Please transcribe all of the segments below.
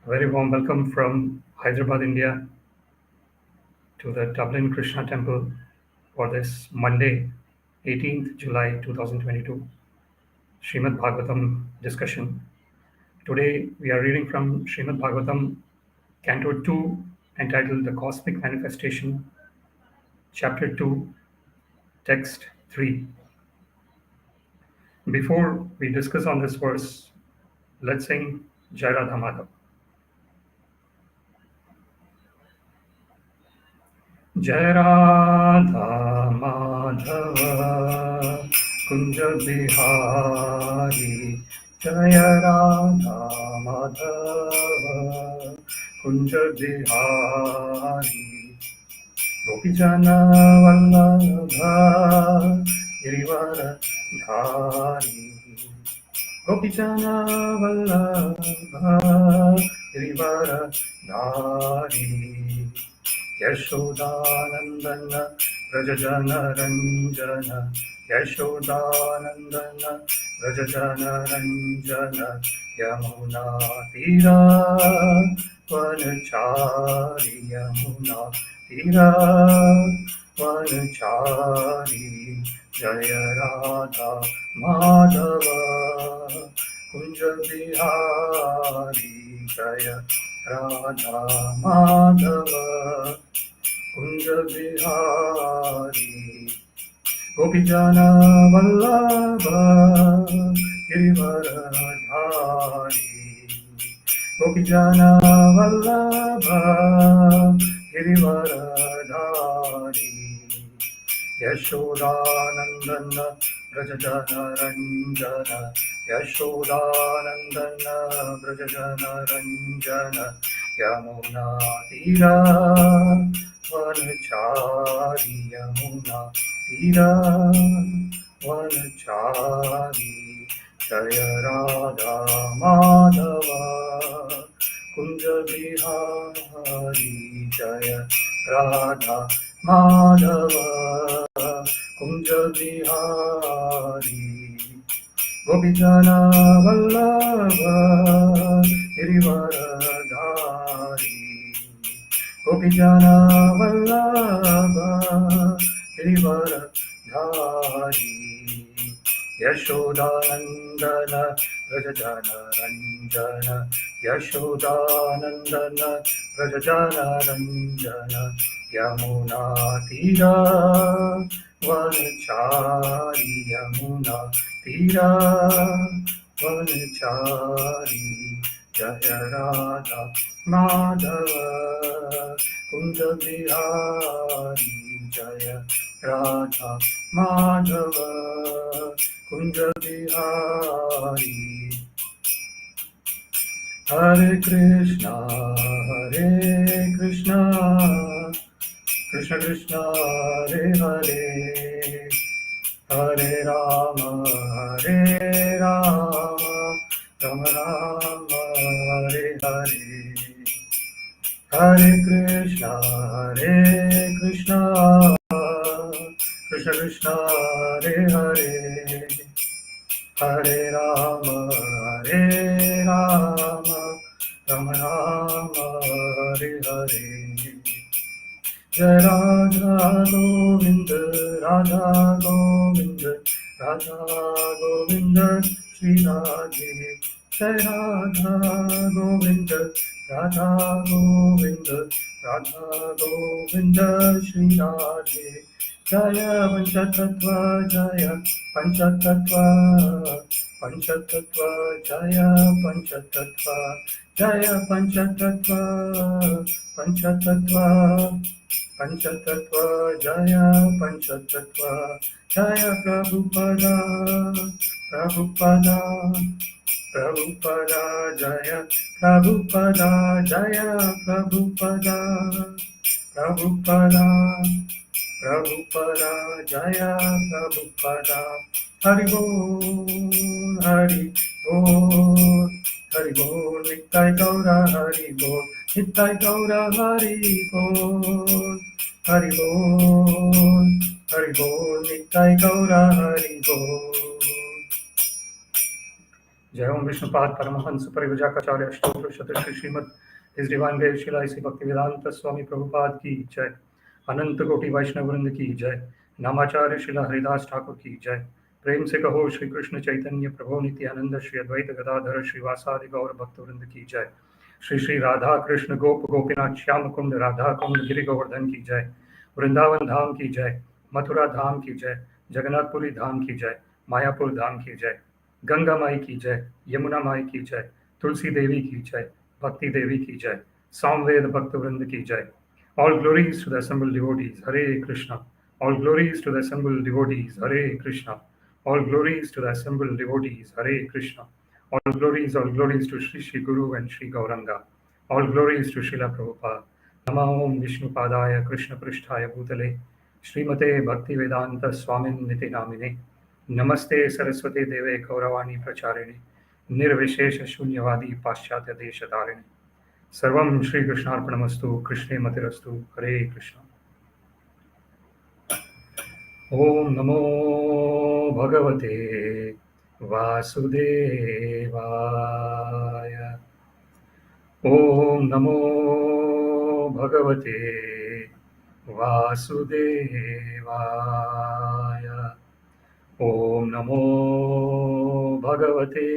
A very warm welcome from Hyderabad, India, to the Dublin Krishna Temple for this Monday, 18th July 2022, Śrīmad-Bhāgavatam discussion. Today we are reading from Śrīmad-Bhāgavatam, Canto 2, entitled The Cosmic Manifestation, Chapter 2, Text 3. Before we discuss on this verse, let's sing Jai Radha Madhav. Jai Radha Madhava Kunja Bihari Jai Radha Madhava Kunja Bihari Gopijana Vallabha Girivara Dhari Gopijana Vallabha Girivara Dhari Yashodanandana Rajajana Ranjana Yashodanandana Rajajana Ranjana Yamuna Tira Vanachari Yamuna Tira Vanachari Jaya Radha Madhava Kunja Bihari Jaya Radha Madhava Kunja Bihari Gopijana Vallabha Girivara Dhari Gopijana Vallabha Girivara Dhari Yashodanandana Brajajana Ranjana Yashodanandana Brajajana Ranjana Yamuna Tira Vanachari Yamuna Tira Vanachari Jaya Radha Madhava Kunja Bihari Jaya Radha Madhava Kunja Bihari Gopijana Vallabha Girivara Dhari Gopijana Vallabha Girivara Dhari Yashodanandana Rajajana Ranjana Yashodanandana Rajajana Ranjana Yamuna Tira Vanachari Yamuna Tira Vanachari Jaya Radha Madhava Kunja Bihari Jaya Radha Madhava Kunja Bihari Hare Krishna Krishna Krishna Hare Hare Hare Rama Rama Rama Hare Hare Hare Krishna Krishna Krishna Hare Hare Hare Rama Rama Rama Hare Hare Jai Radha Govinda Radha Govinda Radha Govinda Śrīmad-Bhāgavatam Jai Radha Govinda Radha Govinda Radha Govinda Śrīmad-Bhāgavatam Jaya Panchatattva Jaya Panchatattva Panchatattva Jaya Panchatattva Jaya Panchatattva Panchatattva Panchatattva Jaya Panchatattva Jaya Prabhupada Prabhupada Prabhupada Jaya Prabhupada Jaya Prabhupada Prabhupada Prabhupada Jaya Prabhupada Hari Bol Hari Bol Hari Bol Nittai Gaura Hari Bol Nittai Gaura Hari Bol Hari Bol Hari Bol Nittai Gaura Hari Bol जय ओम Vishnupad Paramhans परिव्राजकाचार्य अष्टोत्तर शतश्री Shrimad His Divine Grace Srila Sri Bhaktivedanta Swami Prabhupada की जय, अनंत कोटि वैष्णव वृंद की जय, नामाचार्य श्रीला हरिदास ठाकुर की जय। प्रेम से कहो श्री कृष्ण चैतन्य प्रभु नित्यानंद श्री अद्वैत गदाधर श्रीवासादि गौर भक्त वृंद की जय। श्री श्री राधा कृष्ण गोप गोपीनाथ श्याम कुंड राधा कुंड गिरि गोवर्धन की जय, वृंदावन धाम की जय, मथुरा धाम की जय, जगन्नाथपुरी धाम की जय, मायापुर धाम की जय, गंगा माई की जय, यमुना माई की जय, तुलसी देवी की जय, भक्ति देवी की जय, सामवेद भक्त वृंद की जय। All glories to the assembled devotees, Hare Krishna. All glories to the assembled devotees, Hare Krishna. All glories to the assembled devotees, Hare Krishna. All glories to Shri Shri Guru and Shri Gauranga. All glories to Srila Prabhupada. Nama Om Vishnu Padaya Krishna Pristhaya Bhutale Srimate Bhakti Vedanta Swamin Niti Namine Namaste Saraswati Deve Kauravani Pracharini Nirvishesha Shunyavadi Paschatya Deshatharini सर्वं श्री कृष्णार्पणमस्तु कृष्णे मतिरस्तु हरे कृष्ण। ओम नमो भगवते वासुदेवाय। ओम नमो भगवते वासुदेवाय। ओम नमो भगवते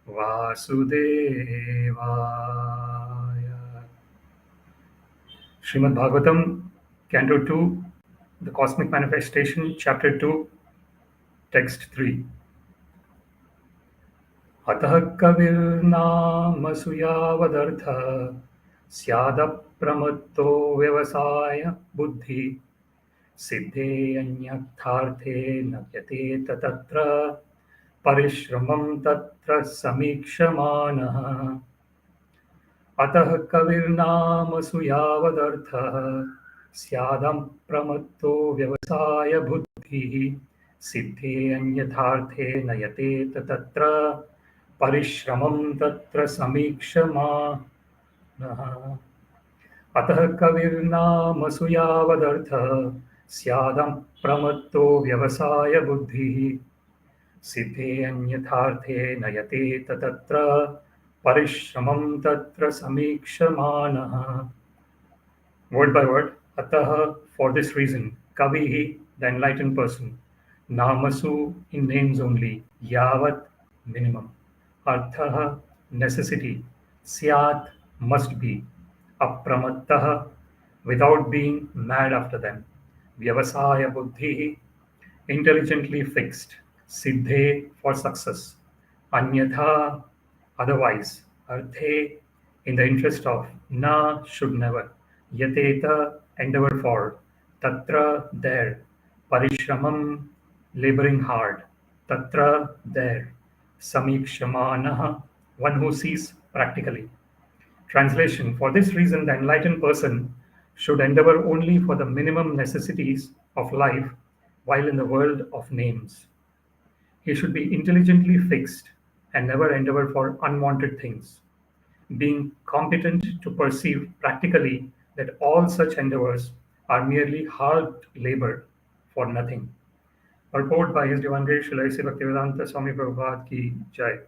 वासुदेवाय। Śrīmad-Bhāgavatam, Canto 2, The Cosmic Manifestation, Chapter 2, Text 3. ataḥ kavir nāmasu yāvad arthaḥ syād apramatto vyavasāya-buddhiḥ siddhe nyathārthe yateta tatra pariśramaṁ tatra samīkṣamāṇaḥ ataḥ kavir nāmasu yāvad arthaḥ syād apramatto vyavasāya-buddhiḥ siddhe nyathārthe yateta tatra pariśramaṁ tatra samīkṣamāṇaḥ ataḥ kavir nāmasu yāvad arthaḥ syād apramatto vyavasāya-buddhiḥ siddhe nyathārthe yateta tatra pariśramaṁ tatra samīkṣamāṇaḥ. Word by word, ataḥ, for this reason, kavihi, the enlightened person, nāmasu, in names only, yāvad, minimum, arthaḥ, necessity, syād, must be, apramatto, without being mad after them, vyavasāya-buddhiḥ, intelligently fixed, siddhe, for success, anyatha, otherwise, arthe, in the interest of, na, should never, yateta, endeavor for, tatra, there, pariśramaṁ, laboring hard, tatra, there, samīkṣamāṇaḥ, one who sees practically. Translation: for this reason, the enlightened person should endeavor only for the minimum necessities of life while in the world of names. He should be intelligently fixed and never endeavor for unwanted things, being competent to perceive practically that all such endeavors are merely hard labor for nothing. Purport by His Divine Grace Srila Sri Bhaktivedanta Swami Prabhupada ki jai.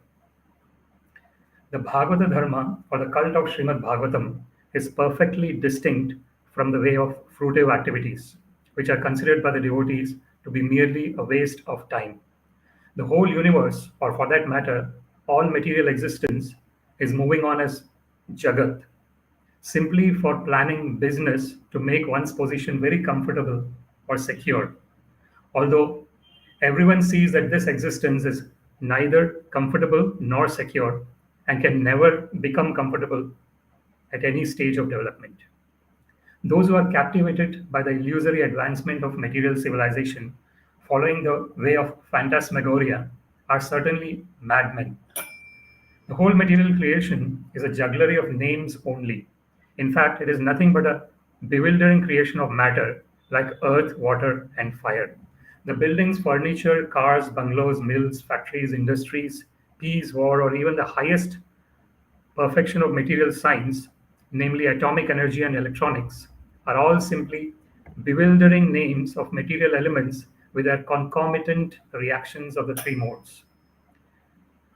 The Bhagavata Dharma, or the cult of Śrīmad-Bhāgavatam, is perfectly distinct from the way of fruitive activities, which are considered by the devotees to be merely a waste of time. The whole universe, or for that matter, all material existence, is moving on as jagat, simply for planning business to make one's position very comfortable or secure. Although everyone sees that this existence is neither comfortable nor secure and can never become comfortable at any stage of development. Those who are captivated by the illusory advancement of material civilization, following the way of phantasmagoria, are certainly madmen. The whole material creation is a jugglery of names only. In fact, it is nothing but a bewildering creation of matter like earth, water, and fire. The buildings, furniture, cars, bungalows, mills, factories, industries, peace, war, or even the highest perfection of material science, namely atomic energy and electronics, are all simply bewildering names of material elements with their concomitant reactions of the three modes.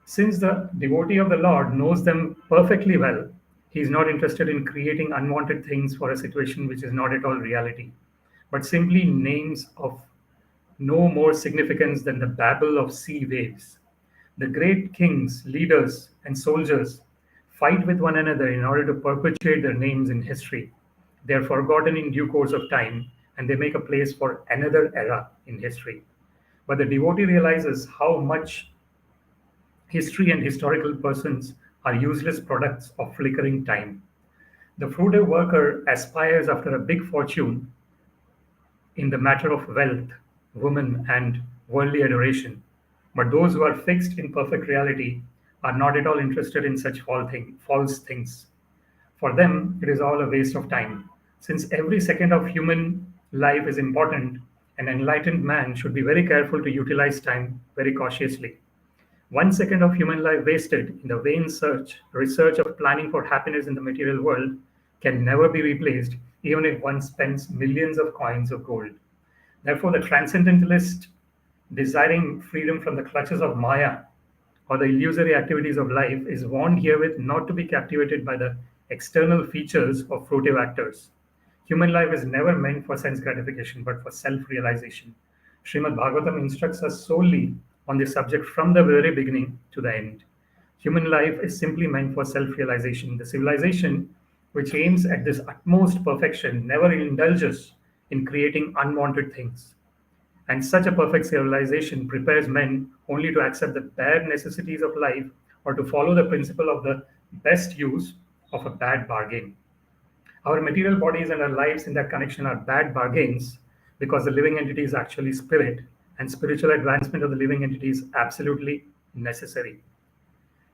Since the devotee of the Lord knows them perfectly well, he is not interested in creating unwanted things for a situation which is not at all reality, but simply names of no more significance than the babble of sea waves. The great kings, leaders, and soldiers fight with one another in order to perpetuate their names in history. They are forgotten in due course of time, and they make a place for another era in history. But the devotee realizes how much history and historical persons are useless products of flickering time. The fruitive worker aspires after a big fortune in the matter of wealth, women, and worldly adoration. But those who are fixed in perfect reality are not at all interested in such false things. For them, it is all a waste of time. Since every second of human life is important, an enlightened man should be very careful to utilize time very cautiously. 1 second of human life wasted in the vain research of planning for happiness in the material world can never be replaced, even if one spends millions of coins of gold. Therefore, the transcendentalist, desiring freedom from the clutches of Maya or the illusory activities of life, is warned herewith not to be captivated by the external features of fruitive actors. Human life is never meant for sense gratification but for self realization. Śrīmad-Bhāgavatam instructs us solely on this subject from the very beginning to the end. Human life is simply meant for self realization. The civilization which aims at this utmost perfection never indulges in creating unwanted things. And such a perfect civilization prepares men only to accept the bare necessities of life or to follow the principle of the best use of a bad bargain. Our material bodies and our lives in that connection are bad bargains because the living entity is actually spirit, and spiritual advancement of the living entity is absolutely necessary.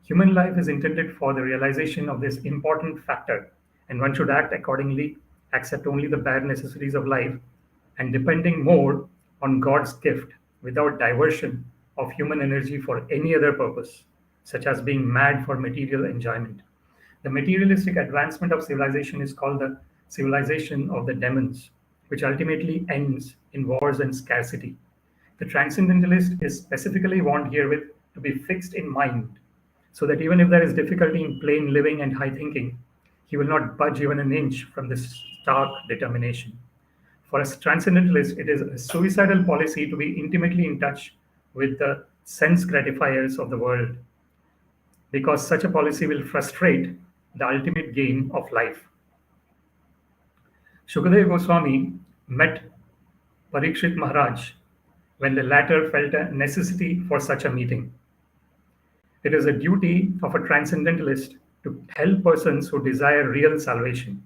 Human life is intended for the realization of this important factor, and one should act accordingly, accept only the bare necessities of life, and depending more on God's gift without diversion of human energy for any other purpose, such as being mad for material enjoyment. The materialistic advancement of civilization is called the civilization of the demons, which ultimately ends in wars and scarcity. The transcendentalist is specifically warned herewith to be fixed in mind, so that even if there is difficulty in plain living and high thinking, he will not budge even an inch from this stark determination. For a transcendentalist, it is a suicidal policy to be intimately in touch with the sense gratifiers of the world, because such a policy will frustrate the ultimate gain of life. Shukadeva Goswami met Parikshit Maharaj when the latter felt a necessity for such a meeting. It is a duty of a transcendentalist to help persons who desire real salvation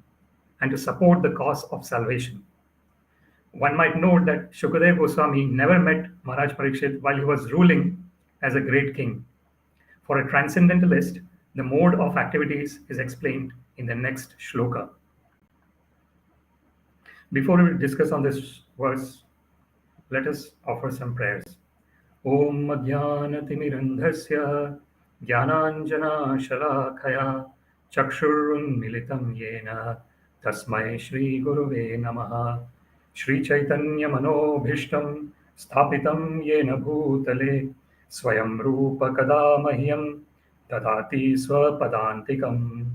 and to support the cause of salvation. One might note that Shukadeva Goswami never met Maharaj Parikshit while he was ruling as a great king. For a transcendentalist, the mode of activities is explained in the next shloka. Before we discuss on this verse, let us offer some prayers. Om Madhyanatimirandhasya Jnananjana Shalakaya Chakshurunmilitam Yena Tasmai Shri Guruve Namaha Shri Chaitanya Manobhishtam Sthapitam Yena Bhutale Swayam Rupa Kadamahyam Tadati Swapadantikam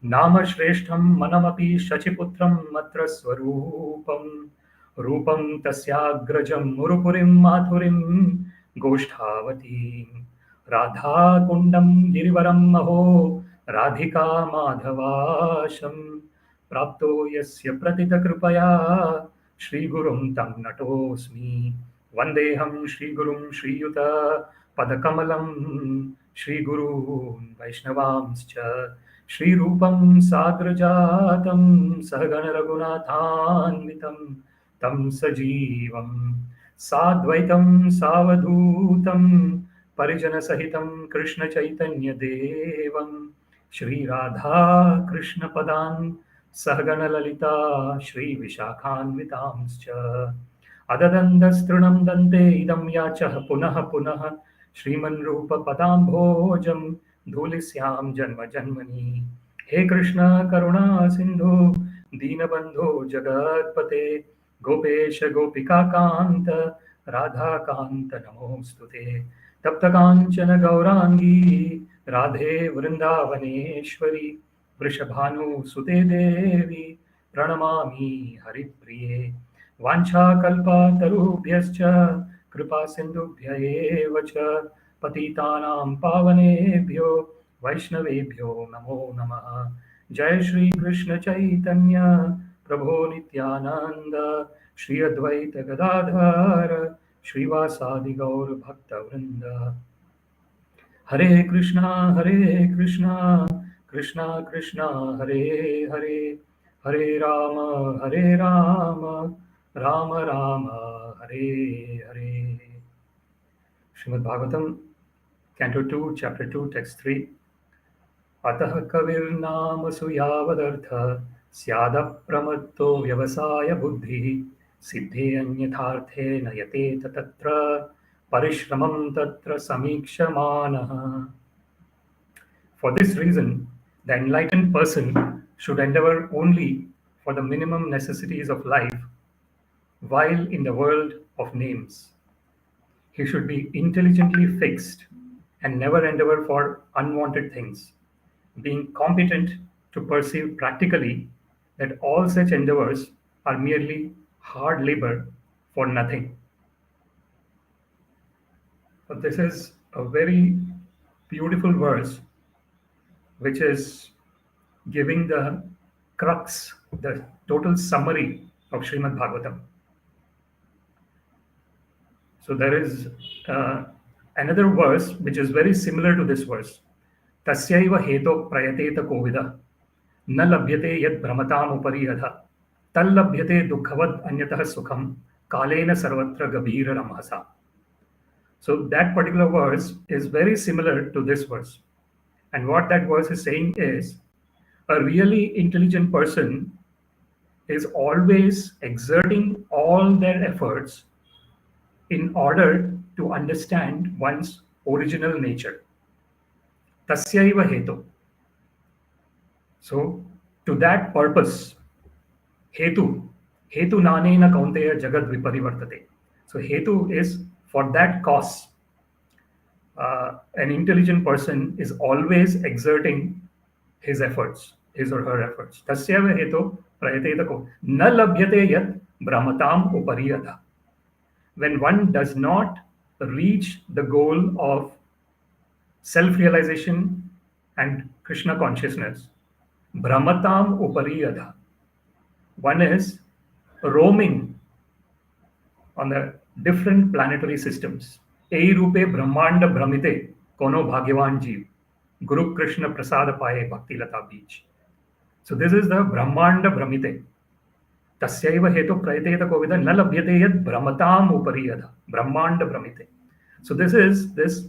Nama Shreshtham Manamapi Shachiputram Matra Swarupam Rupam Tasyagrajam Murupurim Mathurim Goshthavati Radha Kundam Girivaram Maho Radhika Madhavasham Prapto Yasya Pratita Kripaya Shri Gurum Tam Natosmi Vandeham Shri Gurum Shri Yuta Padakamalam Shri Guru Vaishnavamscha Shri Rupam Sagrajatam Sahagana Raghunathanvitam Tam Sajivam Sadvaitam Savadhutam Parijana Sahitam Krishna Chaitanya Devam Shri Radha Krishna Padan Sahagana Lalita Shri Vishakhanvitamscha Adadandastrunam Dante Idam Yachah Punaha Punaha Shriman Rupa Padam Bhojam Dhulisyam Janma Janmani He Krishna Karuna Sindhu Deenabandhu Jagatpate Gopesha Gopika Kanta Radha Kanta Namostute तप्तकाञ्चन गौराङ्गी Radhe Vrindavaneshwari वृषभानुसुते देवी प्रणमामि हरिप्रिये वाञ्छाकल्पतरुभ्यश्च कृपा सिन्धुभ्य एव च पतितानां पावनेभ्यो वैष्णवेभ्यो नमो नमः। जय श्री कृष्ण चैतन्य प्रभो नित्यानंद श्री अद्वैत गदाधर श्रीवासादि गौर भक्तवृंद। हरे कृष्णा कृष्णा कृष्णा हरे हरे, हरे Ram Ram Ram Hare Hare. Śrīmad Bhāgavatam, Canto 2, Chapter 2, Text 3. ataḥ kavir nāmasu yāvad arthaḥ syād apramatto vyavasāya-buddhiḥ siddhe nyathārthe na yateta tatra pariśramaṁ tatra samīkṣamāṇaḥ. For this reason, the enlightened person should endeavor only for the minimum necessities of life while in the world of names. He should be intelligently fixed and never endeavor for unwanted things, being competent to perceive practically that all such endeavors are merely hard labor for nothing. But this is a very beautiful verse which is giving the crux, the total summary of Śrīmad-Bhāgavatam. So there is another verse which is very similar to this verse. Tasyaiva heto prayateta kovida na labhyate yad brahmatam upari yadha tal labhyate dukkavad anyatah sukham kalena sarvatra gabhira ramasa. So that particular verse is very similar to this verse. And what that verse is saying is, a really intelligent person is always exerting all their efforts in order to understand one's original nature. Tasyaiva hetu. So, to that purpose, hetu nanena kaunteya jagad viparivartate. So, hetu is for that cause. An intelligent person is always exerting his efforts, his or her efforts. Tasyaiva hetu prayateta ko na labhyate yat brahmatam upariyata. When one does not reach the goal of self-realization and Krishna consciousness, brahmatam upariyata, one is roaming on the different planetary systems. Ei rupe brahmanda brahmite kono bhagyavan jeev Guru Krishna prasada paye bhakti lata beach. So this is the brahmanda brahmite. Tasyaiva hetu prayateta kovida na labhyate yad brahmatam upariyada. Brahmanda brahmite. So this is this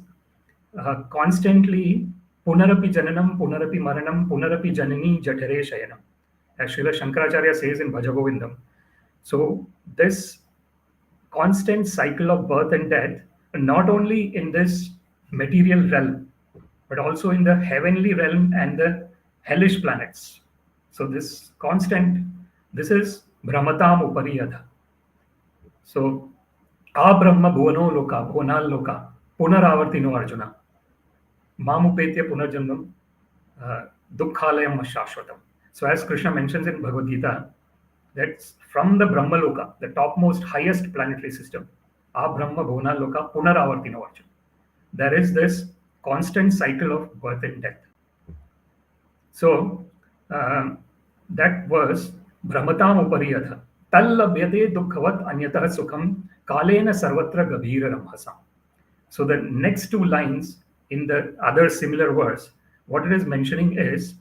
constantly punarapi jananam, punarapi maranam, punarapi janani jatare shayanam. As Srila Shankaracharya says in Bhaja Govindam. So this constant cycle of birth and death, not only in this material realm, but also in the heavenly realm and the hellish planets. So this constant, this is brahmatam upariyada. So abrahma bhuvano loka, bhuvanal loka, punaravartino arjuna, mamupetya punarjanmam, dukkhalayam shashvatam. So as Krishna mentions in Bhagavad Gita, that's from the Brahma Loka, the topmost, highest planetary system, abrahma bhuvana loka, punaravartino arjuna. There is this constant cycle of birth and death. So that verse, brahmatam upariyatha, tal labhyate dukkhavat anyatah sukham kalena sarvatra gabhira ramhasa. So the next two lines in the other similar verse, what it is mentioning is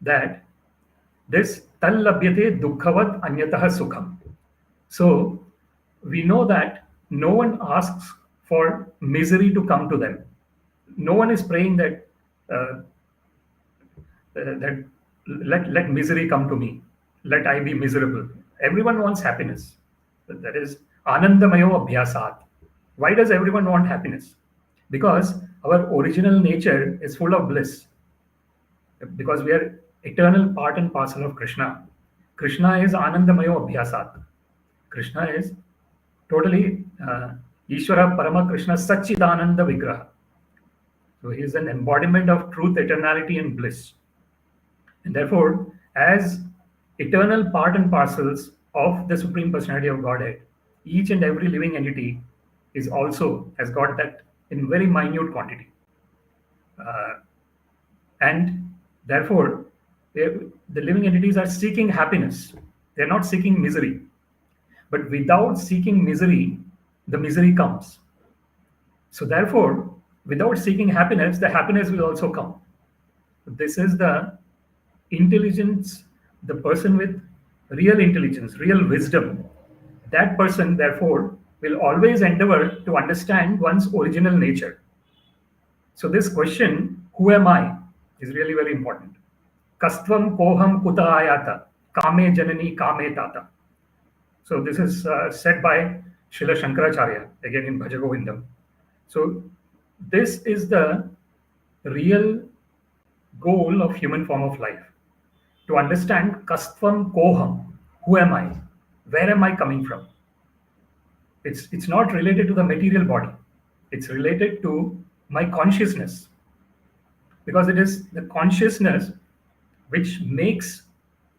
that this tal labhyate dukkhavat anyatah sukham. So we know that no one asks for misery to come to them. No one is praying that that let misery come to me, let I be miserable. Everyone wants happiness. That is anandamayo abhyasat. Why does everyone want happiness? Because our original nature is full of bliss. Because we are eternal part and parcel of Krishna. Krishna is anandamayo abhyasat. Krishna is totally Ishvara Parama Krishna Satchidananda Vigraha. So he is an embodiment of truth, eternality, and bliss. And therefore, as eternal part and parcels of the Supreme Personality of Godhead, each and every living entity is also has got that in very minute quantity. And therefore, the living entities are seeking happiness. They're not seeking misery. But without seeking misery, the misery comes. So therefore, without seeking happiness, the happiness will also come. This is the intelligence, the person with real intelligence, real wisdom. That person, therefore, will always endeavor to understand one's original nature. So this question, who am I, is really very important. Kastvam koham kuta ayata, kame janani kame tata. So this is said by Srila Shankaracharya, again in Bhaja Govindam. So this is the real goal of human form of life. To understand kastvam koham, who am I? Where am I coming from? It's not related to the material body. It's related to my consciousness. Because it is the consciousness which makes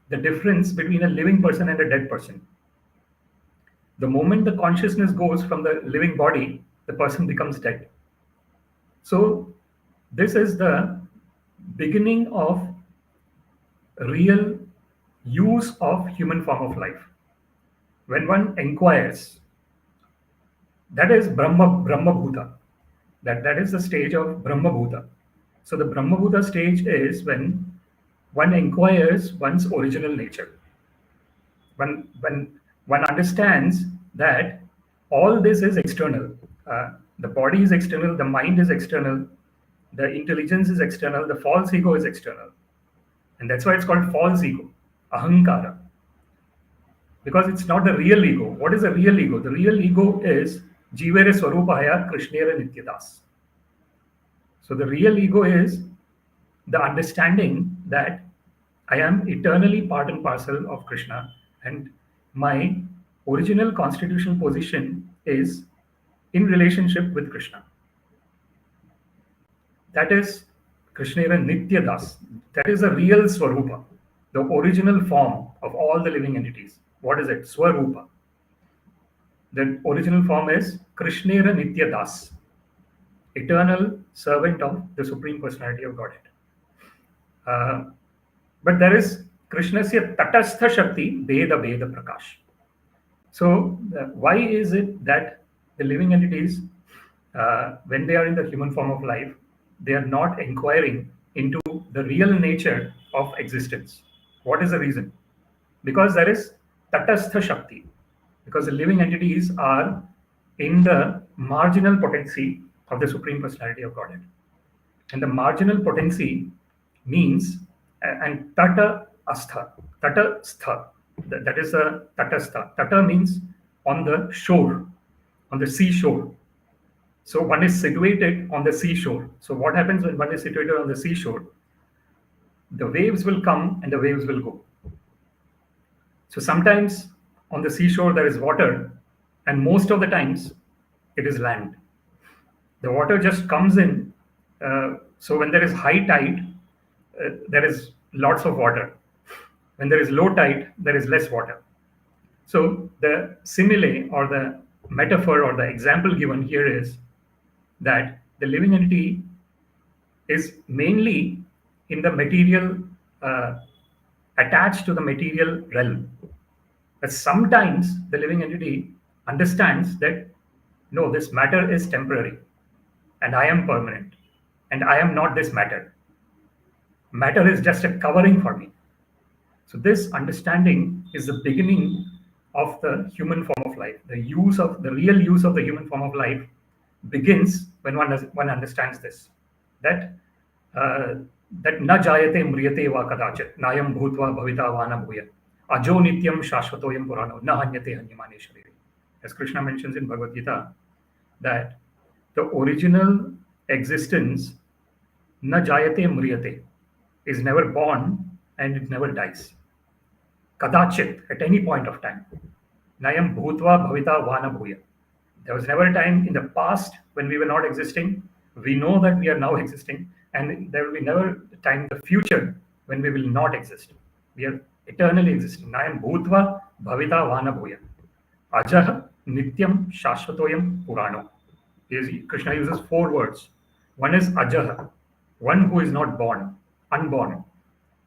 the difference between a living person and a dead person. The moment the consciousness goes from the living body, the person becomes dead. So this is the beginning of real use of human form of life. When one inquires, that is Brahma-Bhutah. That is the stage of Brahma-Bhutah. So the Brahma-Bhutah stage is when one inquires one's original nature. When one understands that all this is external. The body is external, the mind is external, the intelligence is external, the false ego is external. And that's why it's called false ego, ahankara. Because it's not the real ego. What is the real ego? The real ego is jivere swarupaya krishnera nityadas. So the real ego is the understanding that I am eternally part and parcel of Krishna, and my original constitutional position is in relationship with Krishna. That is Krishnera Nityadas. That is the real Swarupa, the original form of all the living entities. What is it? Swarupa. The original form is Krishnera Nityadas, eternal servant of the Supreme Personality of Godhead. But there is Krishnasya tatastha shakti veda veda prakash. So why is it that the living entities, when they are in the human form of life, they are not inquiring into the real nature of existence? What is the reason? Because there is tatastha shakti. Because the living entities are in the marginal potency of the Supreme Personality of Godhead. And the marginal potency means, and tata astha, tata stha, that is a tatastha. Tata means on the shore, on the seashore. So one is situated on the seashore. So what happens when one is situated on the seashore? The waves will come and the waves will go. So sometimes on the seashore there is water, and most of the times it is land. The water just comes in. So when there is high tide, there is lots of water. When there is low tide, there is less water. So the simile or the metaphor or the example given here is that the living entity is mainly in the material, attached to the material realm. But sometimes the living entity understands that no, this matter is temporary and I am permanent and I am not this matter. Matter is just a covering for me. So this understanding is the beginning of the human form of life. The real use of the human form of life begins when one understands this. That na jayate mriyate va kadachit nayam bhutva bhavita vana bhuya ajo nityam shashvatoyam purano na hanyate hanyamane sharire. As Krishna mentions in Bhagavad Gita, that the original existence na jayate mriyate is never born and it never dies. Kadachit, at any point of time. Nayam bhutva bhavita vana bhuya. There was never a time in the past when we were not existing. We know that we are now existing, and there will be never a time in the future when we will not exist. We are eternally existing. Nayam bhutva bhavita vana bhuya. Ajah nityam shashvatoyam purano. Krishna uses 4 words. One is ajah, one who is not born, unborn.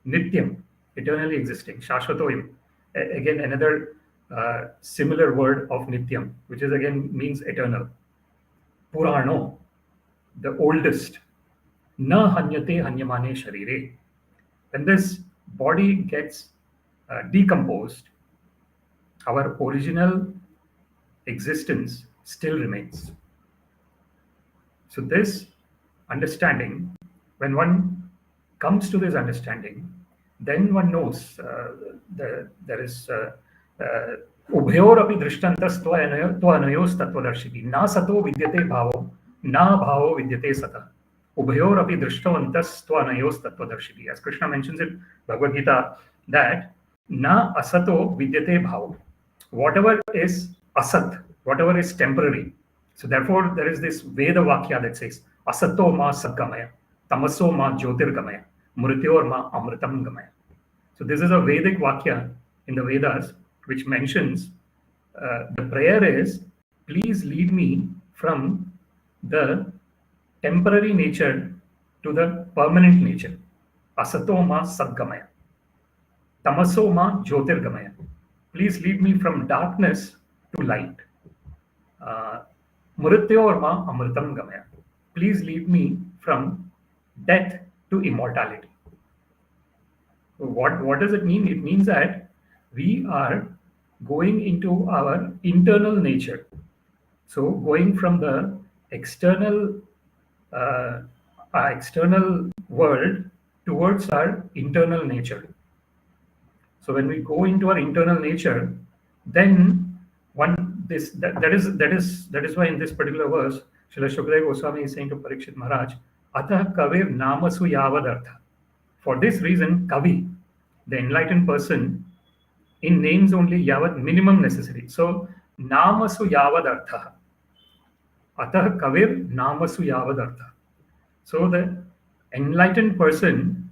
Nityam, eternally existing. Shashvatoyam, again another similar word of nityam, which is again means eternal. Purano, the oldest. Na hanyate hanyamane sharire. When this body gets decomposed, our original existence still remains. So this understanding, when one comes to this understanding, then one knows there is ubhayor api drishtantas tvanayos tattvadarshini na sato vidyate bhavo na bhavo vidyate sata ubhayor api drishtavantas tvanayos tattvadarshini. As Krishna mentions in Bhagavad Gita, that na asato vidyate bhavo, whatever is asat, whatever is temporary. So therefore there is this Veda Vakya that says asato ma sadgamaya, tamaso ma jyotirgamaya, mrityor ma amritam gamaya. So this is a Vedic Vakya in the Vedas which mentions the prayer is, please lead me from the temporary nature to the permanent nature. Asato ma sadgamaya, tamaso ma jyotirgamaya. Please lead me from darkness to light. Mrityor ma amritam gamaya. Please lead me from death to immortality. What does it mean? It means that we are going into our internal nature. So going from the external world towards our internal nature. So when we go into our internal nature, then that is why in this particular verse, Srila Shukadeva Goswami is saying to Parikshit Maharaj, ataḥ kavir nāmasu yāvad arthaḥ. For this reason, kavi, the enlightened person, in names only yāvad, minimum necessity. So nāmasu yāvad arthaḥ. Ataḥ kavir nāmasu yāvad arthaḥ. So the enlightened person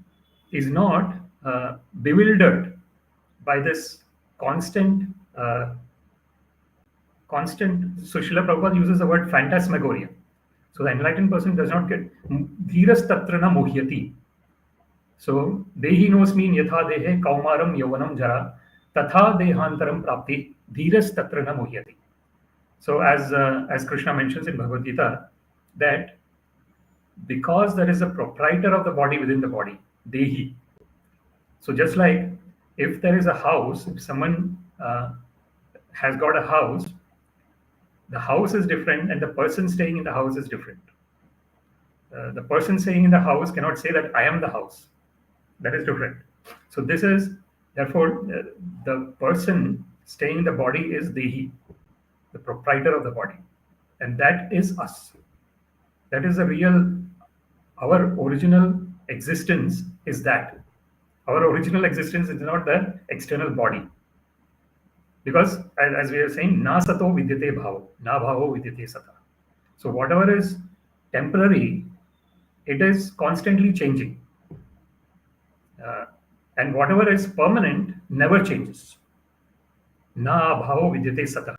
is not bewildered by this constant. So Srila Prabhupada uses the word phantasmagoria. So the enlightened person does not get tatra na muhyati. So dehi knows me nyathārthe kaumaram yavanam jara tatha dehantaram prapti tatra na muhyati. So as Krishna mentions in Bhagavad Gita, that because there is a proprietor of the body within the body, dehi. So just like if there is a house, if someone has got a house, the house is different and the person staying in the house is different. The person staying in the house cannot say that I am the house. That is different. So this is, therefore, the person staying in the body is Dehi, the proprietor of the body. And that is us. That is the real, our original existence is that. Our original existence is not the external body. Because as we are saying, na sato vidyate bhavo, na bhavo vidyate sata. So whatever is temporary, it is constantly changing. And whatever is permanent never changes. Na bhavo vidyate sata.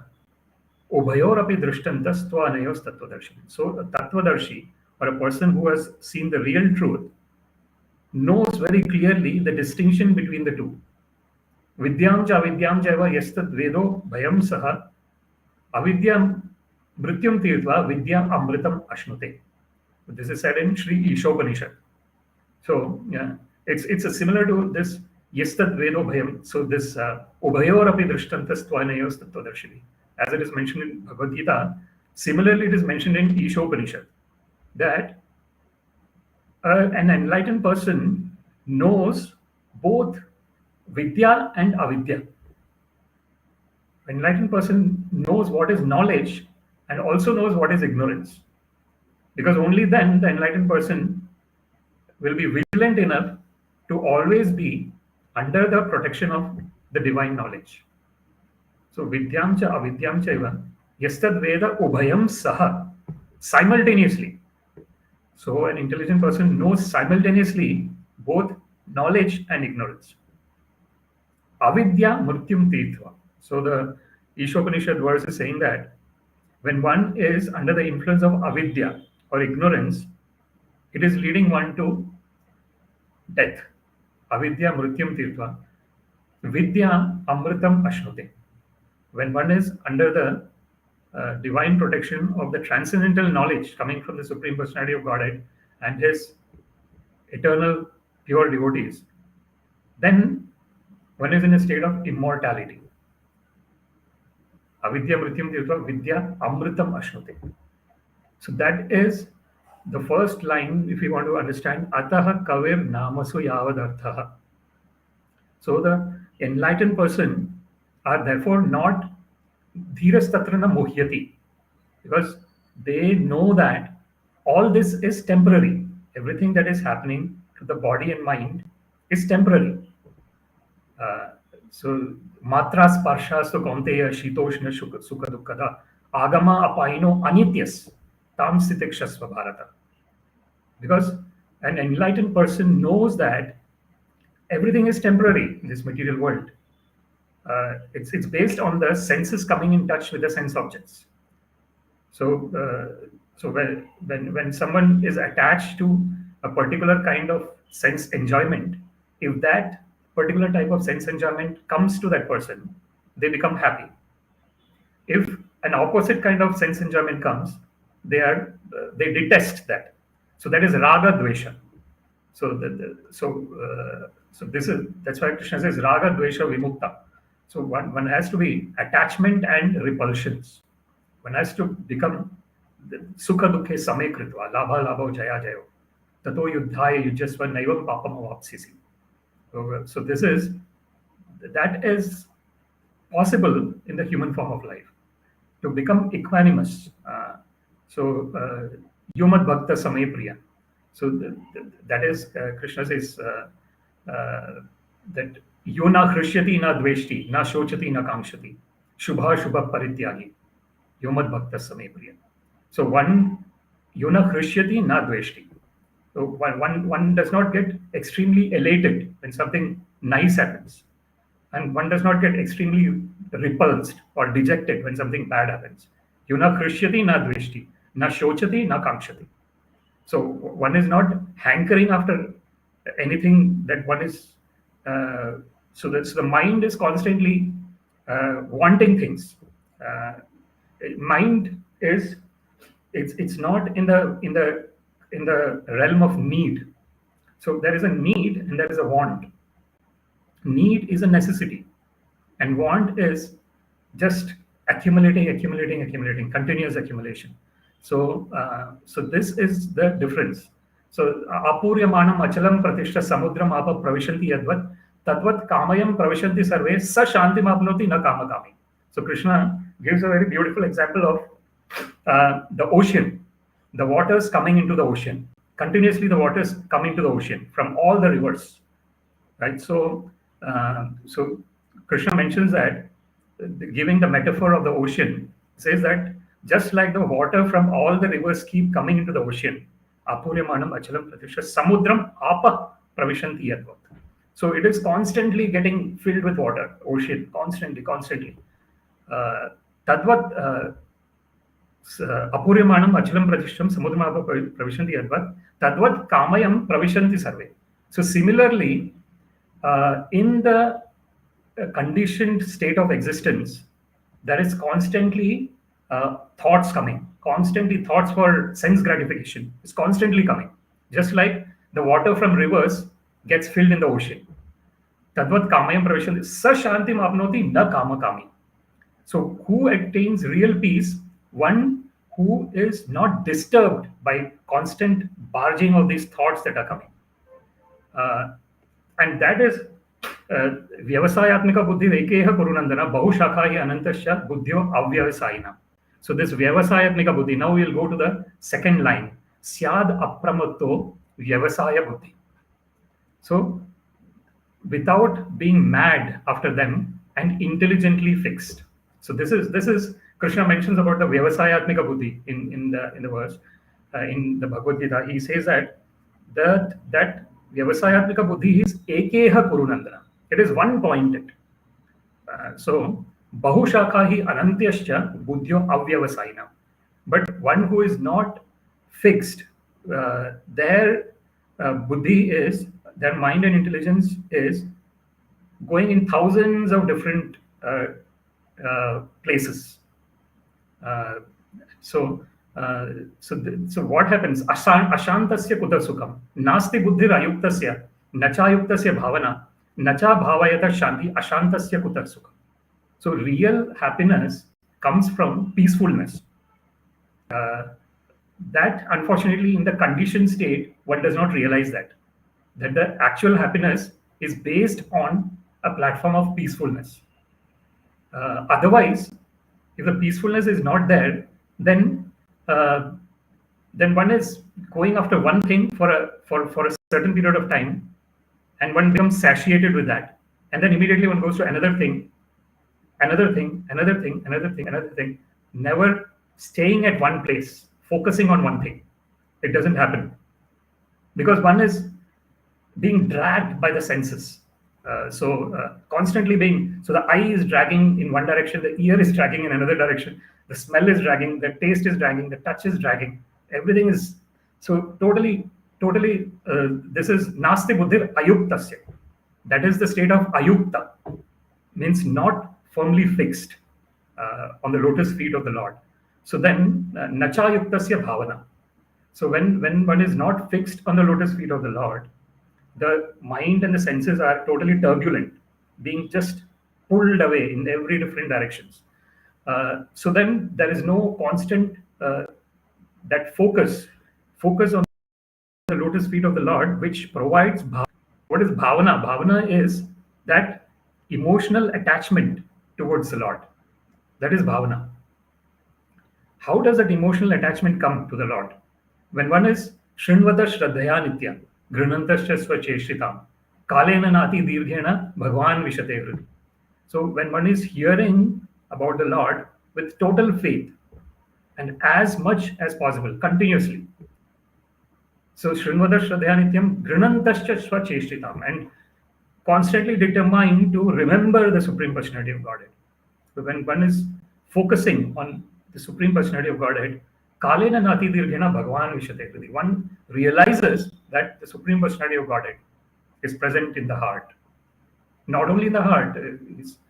Ubhayor api drishtantas tvanayos tattvadarshi. So a tattvadarshi, or a person who has seen the real truth, knows very clearly the distinction between the two. Vidyam cha avidyam jaiva yastad vedo bhayam saha avidyam mrityam tirtva vidyam amritam ashnute. This is said in Sri Ishopanishad. So yeah, it's a similar to this yastad vedo bhayam. So this ubhayor api drishtantas tvanayos tattvadarshini, as it is mentioned in Bhagavad Gita. Similarly, it is mentioned in Ishopanishad that an enlightened person knows both vidya and avidya. An enlightened person knows what is knowledge and also knows what is ignorance. Because only then the enlightened person will be vigilant enough to always be under the protection of the divine knowledge. So vidyam cha avidyam chaiva Yastad Veda Ubhayam Saha. Simultaneously. So an intelligent person knows simultaneously both knowledge and ignorance. Avidya mrityum tirtva. So the Ishopanishad verse is saying that when one is under the influence of avidya or ignorance, it is leading one to death. Avidya mrityum tirtva. Vidya amritam ashnute. When one is under the divine protection of the transcendental knowledge coming from the Supreme Personality of Godhead and his eternal pure devotees, then one is in a state of immortality. Avidya mrityum tirtva vidya amritam ashnute. So that is the first line if you want to understand ataḥ kavir nāmasu yāvad arthaḥ. So the enlightened person are therefore not dhiras tatra na mohyati, because they know that all this is temporary. Everything that is happening to the body and mind is temporary. So matra sparshas to kaunteya shitoshna sukha dukkada agama apaino anityas tam sitikshasva bharata. Because an enlightened person knows that everything is temporary in this material world. It's based on the senses coming in touch with the sense objects. So when someone is attached to a particular kind of sense enjoyment, if that particular type of sense enjoyment comes to that person, they become happy. If an opposite kind of sense enjoyment comes, they detest that. So that is raga dvesha. So that's why Krishna says raga dvesha vimukta. So one has to be attachment and repulsions. One has to become sukha dukhe same kritva labha labho jaya jayo tato yuddhaya yujasva naivam papam avapsisi. So that is possible in the human form of life, to become equanimous. Yomad bhakta samay priya. So that is Krishna says that yona hrishyati na dveshti na shochati na kamshati shubha shubha parityagi yomad bhakta samay priya. So one yona hrishyati na dveshti. So one does not get extremely elated when something nice happens, and one does not get extremely repulsed or dejected when something bad happens. Yuna hrishyati na dveshti, na shochati na kamshati. So one is not hankering after anything that one is. So the mind is constantly wanting things. Mind is it's not in the realm of need. So there is a need and there is a want. Need is a necessity, and want is just accumulating, continuous accumulation. So this is the difference. So apuryamanam achalam pratishtha samudram apa pravishanti yadvat tadvat kamayam pravishanti sarve sa shantim apnoti na kamakami. So Krishna gives a very beautiful example of the ocean, the waters coming into the ocean. Continuously the waters come into the ocean from all the rivers, right? So Krishna mentions that, giving the metaphor of the ocean, says that just like the water from all the rivers keep coming into the ocean, apuryamanam achalam pratishtha samudram apa pravishanti yadvat. So it is constantly getting filled with water, ocean, constantly. Tadvat apuryamanam achalam pratishtam samudram apa pravishanti yadvat tadvat kamayam pravishanti sarve. So similarly, in the conditioned state of existence, there is constantly thoughts coming, thoughts for sense gratification is constantly coming, just like the water from rivers gets filled in the ocean. Tadvat kamayam pravishanti sa shantim apnoti na kamakami. So who attains real peace? One who is not disturbed by constant barging of these thoughts that are coming. And that is vyavasāya-buddhiḥ ekeha kurunandana bahushakhahi anantasya buddhyo avyavasāyinam. So this vyavasāya-buddhiḥ, now we will go to the second line, syād apramatto vyavasāya-buddhiḥ. So without being mad after them and intelligently fixed. So this is Krishna mentions about the vyavasāya-buddhiḥ in the verse in the Bhagavad Gita. He says that vyavasāya-buddhiḥ is ekeha kurunandana. It is one pointed. So bahushakhahi anantyascha buddhyo avyavasayina. But one who is not fixed, their buddhi is, their mind and intelligence is going in thousands of different places. So what happens? Ashantasya kuta sukham, nasti buddhir ayuktasya, nachayuktasya bhavana, nacha bhavayata shanti, ashantasya kuta sukham. So real happiness comes from peacefulness. That unfortunately in the conditioned state, one does not realize that the actual happiness is based on a platform of peacefulness. Otherwise, if the peacefulness is not there, then one is going after one thing for a certain period of time, and one becomes satiated with that, and then immediately one goes to another thing, never staying at one place, focusing on one thing. It doesn't happen because one is being dragged by the senses. Constantly being, so the eye is dragging in one direction, the ear is dragging in another direction, the smell is dragging, the taste is dragging, the touch is dragging, everything is so totally this is nasti buddhir ayuktasya. That is the state of ayukta, means not firmly fixed on the lotus feet of the Lord. So then nachayuktasya bhavana. So when one is not fixed on the lotus feet of the Lord, the mind and the senses are totally turbulent, being just pulled away in every different directions. So then there is no constant that focus on the lotus feet of the Lord, which provides bhavana. What is bhavana? Bhavana is that emotional attachment towards the Lord. That is bhavana. How does that emotional attachment come to the Lord? When one is shrinvata shraddhaya nitya, granantascha svacheshritam, kalena nati dirghena bhagwan vishate hridi. So when one is hearing about the Lord with total faith and as much as possible, continuously. So shrinvata shraddhaya nityam, granantascha svacheshritam, and constantly determined to remember the Supreme Personality of Godhead. So when one is focusing on the Supreme Personality of Godhead, kalena nati dirghena bhagwan vishate hridi. One realizes that the Supreme Personality of Godhead is present in the heart. Not only in the heart,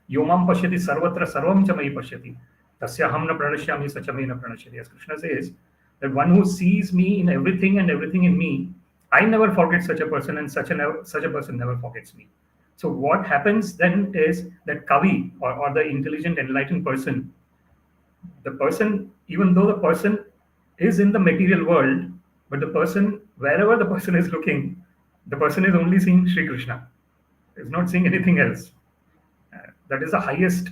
yomam pashyati sarvatra sarvam cha mayi pashyati, tasyaham na pranashyami sachame na pranashyati. As Krishna says, that one who sees me in everything and everything in me, I never forget such a person, and such a person never forgets me. So what happens then is that kavi, or the intelligent, enlightened person, the person, even though the person is in the material world, but the person, wherever the person is looking, the person is only seeing Sri Krishna. Is not seeing anything else. That is the highest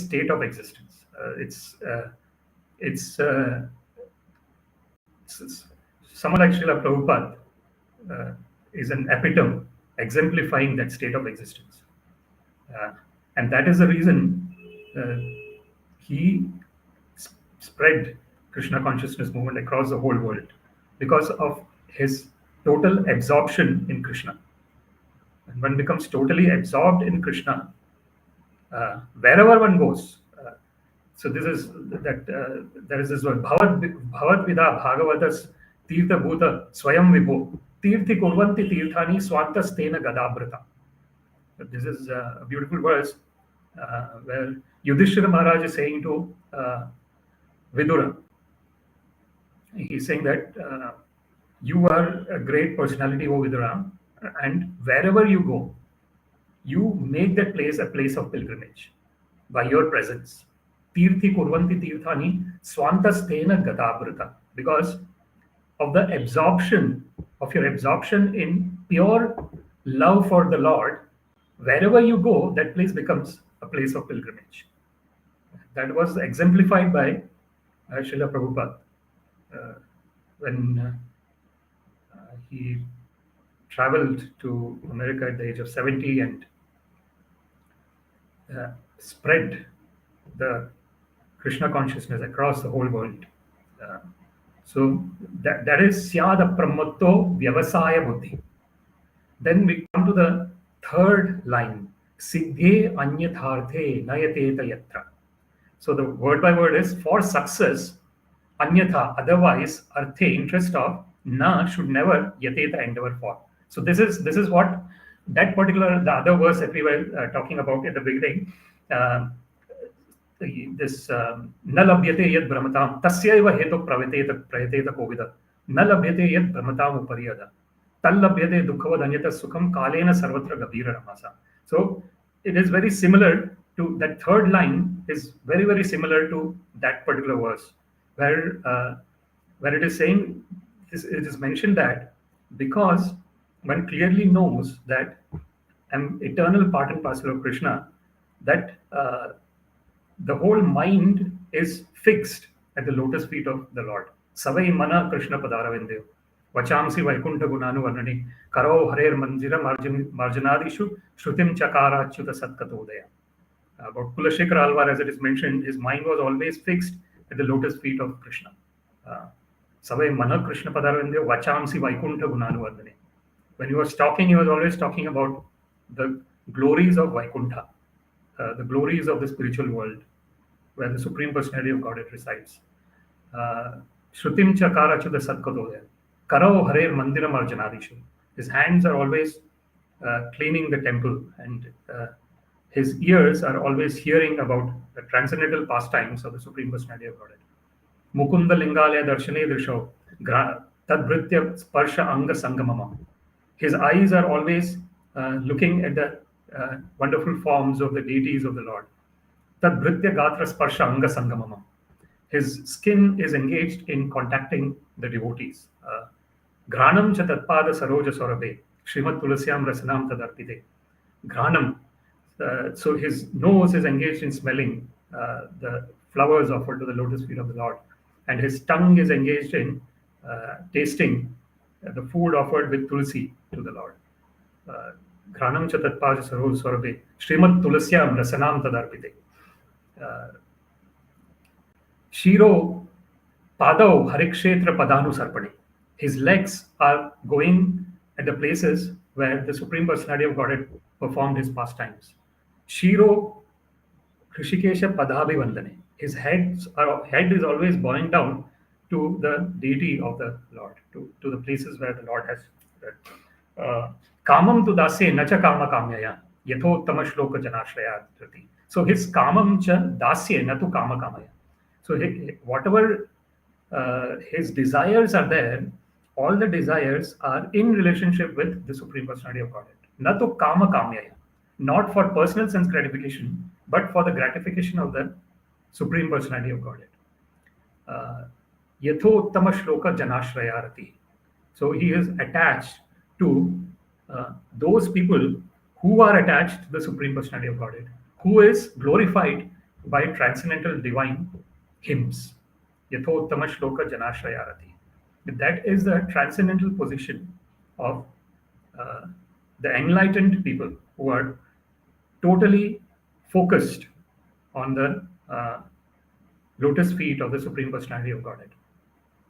state of existence. It's someone like Srila Prabhupada is an epitome exemplifying that state of existence. And that is the reason he spread Krishna consciousness movement across the whole world, because of his total absorption in Krishna. When one becomes totally absorbed in Krishna, wherever one goes. So this is that there is this word Bhavat-vidha Bhagavatas Tirtha Bhuta Swayam Vibho Tirthi Kurvanti Tirthani Swantas Tena Gadabrata. This is a beautiful verse where Yudhishthira Maharaj is saying to Vidura, he's saying that you are a great personality, O Vidura, and wherever you go, you make that place a place of pilgrimage by your presence. Tirthi kurvanti tirthani swantastena gadabrata. Because of the absorption, of your absorption in pure love for the Lord, wherever you go, that place becomes a place of pilgrimage. That was exemplified by Srila Prabhupada when he traveled to America at the age of 70 and spread the Krishna consciousness across the whole world. Uh, so that is syād apramatto vyavasāya-buddhiḥ. Then we come to the third line, siddhe nyathārthe na yateta yatra. So the word by word is for success, anyatha, otherwise, arthe, interest of, na, should never, yateta, endeavor for. So this is what that particular, the other verse that we were talking about at the beginning, this na labhyate yad brahmatam tasyaiva hetu prayateta kovida na labhyate yad brahmatam upariyada tal labhyate dukkavad anyata sukham kalena sarvatra gavira ramasa. So it is very similar to that third line, is very, very similar to that particular verse where it is saying, it is mentioned that because one clearly knows that I'm eternal part and parcel of Krishna, that the whole mind is fixed at the lotus feet of the Lord. Savai mana Krishna padaravindev. Vachamsi Vaikuntha Gunanu Varnani Karo Harer Manjira Marjanadishu Shrutim Chakara Achyuta Satkatodaya. About Kulashekara Alvar, as it is mentioned, his mind was always fixed at the lotus feet of Krishna. Savai mana Krishna padaravindev Vachamsi Vaikuntha Gunanu Varnani. When he was talking, he was always talking about the glories of Vaikuntha. The glories of the spiritual world, where the Supreme Personality of Godhead resides. Shrutim Chakara Achyuta Satkatodaya. Karo Harer Mandiram Arjanadishu. His hands are always cleaning the temple, and his ears are always hearing about the transcendental pastimes of the Supreme Personality of Godhead. Mukunda Lingalaya Darshane Drisho Tadbhritya Sparsha Anga Sangamama. His eyes are always looking at the wonderful forms of the deities of the Lord. Tadbhritya Gatra Sparsha Anga Sangamama. His skin is engaged in contacting the devotees. Granam cha tatpada saroja sorabe, Śrīmad-Bhāgavatam rasanam tadarpite. Granam, so his nose is engaged in smelling the flowers offered to the lotus feet of the Lord, and his tongue is engaged in tasting the food offered with tulsi to the Lord. Granam cha tatpada saroja sorabe, Śrīmad-Bhāgavatam rasanam tadarpite. Shiro Padau Harikshetra Padanu Sarpane. His legs are going at the places where the Supreme Personality of Godhead performed his pastimes. Shiro Krishikesha Padabhivandane. His head is always bowing down to the deity of the Lord, to the places where the Lord has. Kamam tu Dāsa nacha kama kamyaya yathottama shloka janashraya. So his kamam cha Dāsa natu kama kamaya. So whatever his desires are there, all the desires are in relationship with the Supreme Personality of Godhead. Natu kama kamyaya. Not for personal sense gratification, but for the gratification of the Supreme Personality of Godhead. Yatho uttama shloka janashrayarati. So he is attached to those people who are attached to the Supreme Personality of Godhead, who is glorified by transcendental divine hymns. Yatho uttama shloka janashrayarati. That is the transcendental position of the enlightened people who are totally focused on the lotus feet of the Supreme Personality of Godhead.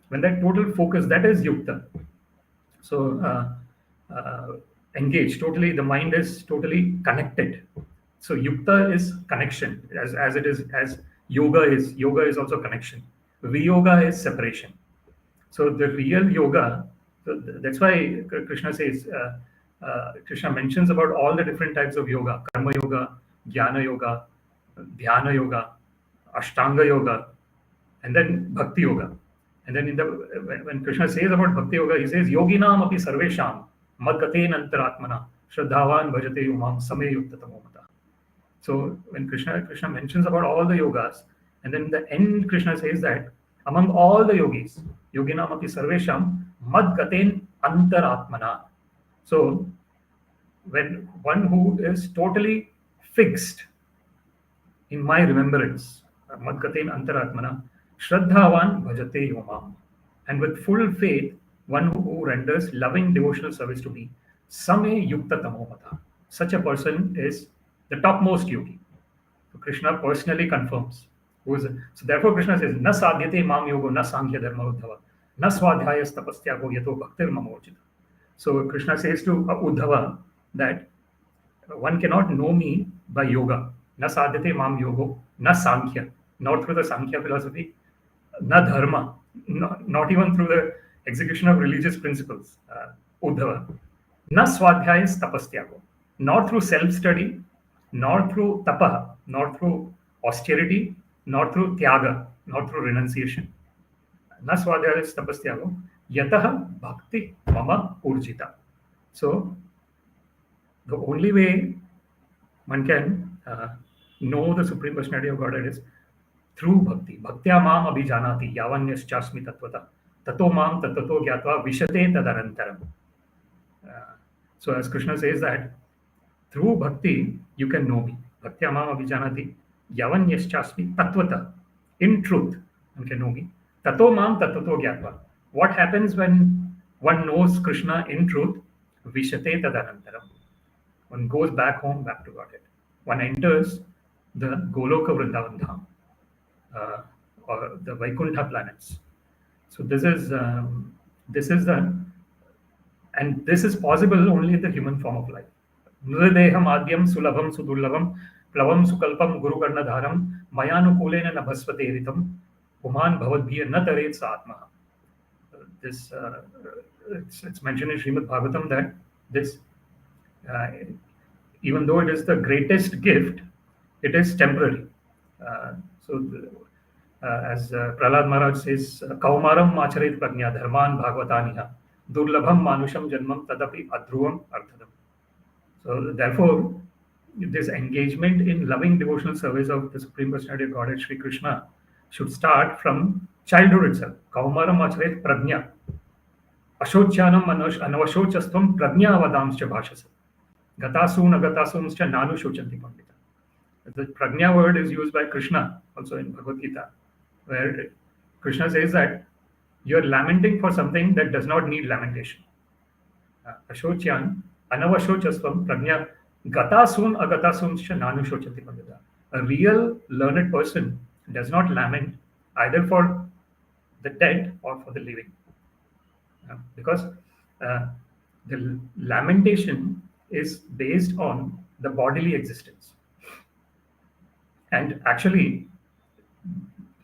When that total focus, that is yukta. So engaged, totally, the mind is totally connected. So yukta is connection, as it is, as yoga is also connection. Viyoga is separation. So the real yoga, so that's why Krishna says, Krishna mentions about all the different types of yoga: karma yoga, jnana yoga, dhyana yoga, ashtanga yoga, and then bhakti yoga. And then when Krishna says about bhakti yoga, he says, yoginam api sarvesham madgaten antaratmana shraddhavan bhajate umam same yukta tamomata. So when Krishna mentions about all the yogas, and then in the end Krishna says that among all the yogis, yoginam api sarvesham madgaten antaratmana. So when one who is totally fixed in my remembrance, madgaten antaratmana, shraddhavan bhajate umam, and with full faith, one who renders loving devotional service to me, same yukta tamomata. Such a person is the topmost yogi. So Krishna personally confirms So therefore Krishna says, na sadhyate mam yogo, na sankhya dharma uddhava, na swadhyayas tapasyago yato bhaktir mamorjita. So Krishna says to Uddhava that one cannot know me by yoga. Na sadhyate mam yogo, na sankhya, not through the Sankhya philosophy, na dharma, not even through the execution of religious principles, Uddhava. Na swadhyayas tapasyago, not through self-study, nor through tapa, not through austerity, not through tyaga, not through renunciation. Na swadhyayas tapasyago, yatah bhakti mama urjita. So the only way one can know the Supreme Personality of Godhead is through bhakti. Bhaktya mam abhijanati yavanyaschasmi tatvata tato mam tattato gyatva vishate tadarantaram. So as Krishna says that through bhakti you can know me. Bhaktya mam abhijanati yavanyaschasmi tatvata. In truth one can know me. Tato mam tattato gyatva. What happens when one knows Krishna in truth? Vishate tadarantaram. One goes back home, back to Godhead. One enters the Goloka Vrindavan Dham, or the Vaikuntha planets. So this is and this is possible only in the human form of life. Nrideham adyam sulabham sudurlabham plavam sukalpam guru karnadharam mayanukulena nabhasvate eritam puman bhavadbhiya na taret saatma. This it's mentioned in Śrīmad-Bhāgavatam that this even though it is the greatest gift, it is temporary. As Prahlad Maharaj says, Kaumaram macharet prajna dharman bhagavataniha durlabham manusham janmam tadapi adhruvam arthadam. So therefore, this engagement in loving devotional service of the Supreme Personality of Godhead, Sri Krishna, should start from childhood itself. Kaumaram macharet prajna ashocyanam anavashocastvam prajna vadamscha bhashasa gatasun agatasumscha nanu shochanti pandita. The prajna word is used by Krishna also in Bhagavad Gita, where Krishna says that you're lamenting for something that does not need lamentation. Ashocyan anavashochastvam prajna gatasun agatasumscha nanu shochanti pandita. A real learned person does not lament either for the dead or for the living. Because the lamentation is based on the bodily existence. And actually,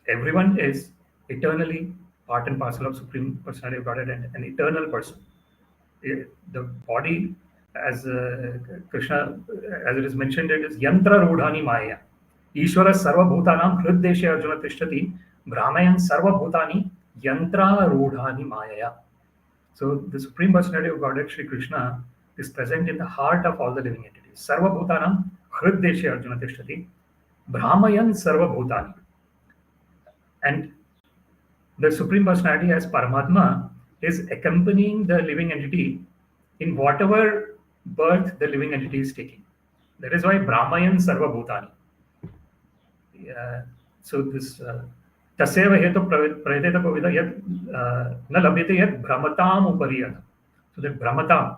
everyone is eternally part and parcel of Supreme Personality of Godhead and an eternal person. The body, as Krishna, as it is mentioned, it is yantra rodhani maya. Ishvara sarva bhutanam hriddeshe arjuna tishtati brahmayan sarva bhutani yantra rodhani maya. So the Supreme Personality of Godhead, Sri Krishna, is present in the heart of all the living entities. Sarva bhutanam hriddeshe arjuna tishtati brahmayan sarva bhutani. And the Supreme Personality as Paramatma is accompanying the living entity in whatever birth the living entity is taking. That is why Brahmayan Sarva Bhutani. So this Tasyeva hetu prayateta pavida yad na labhyate yad brahmatam upariyat. So that Brahmatam,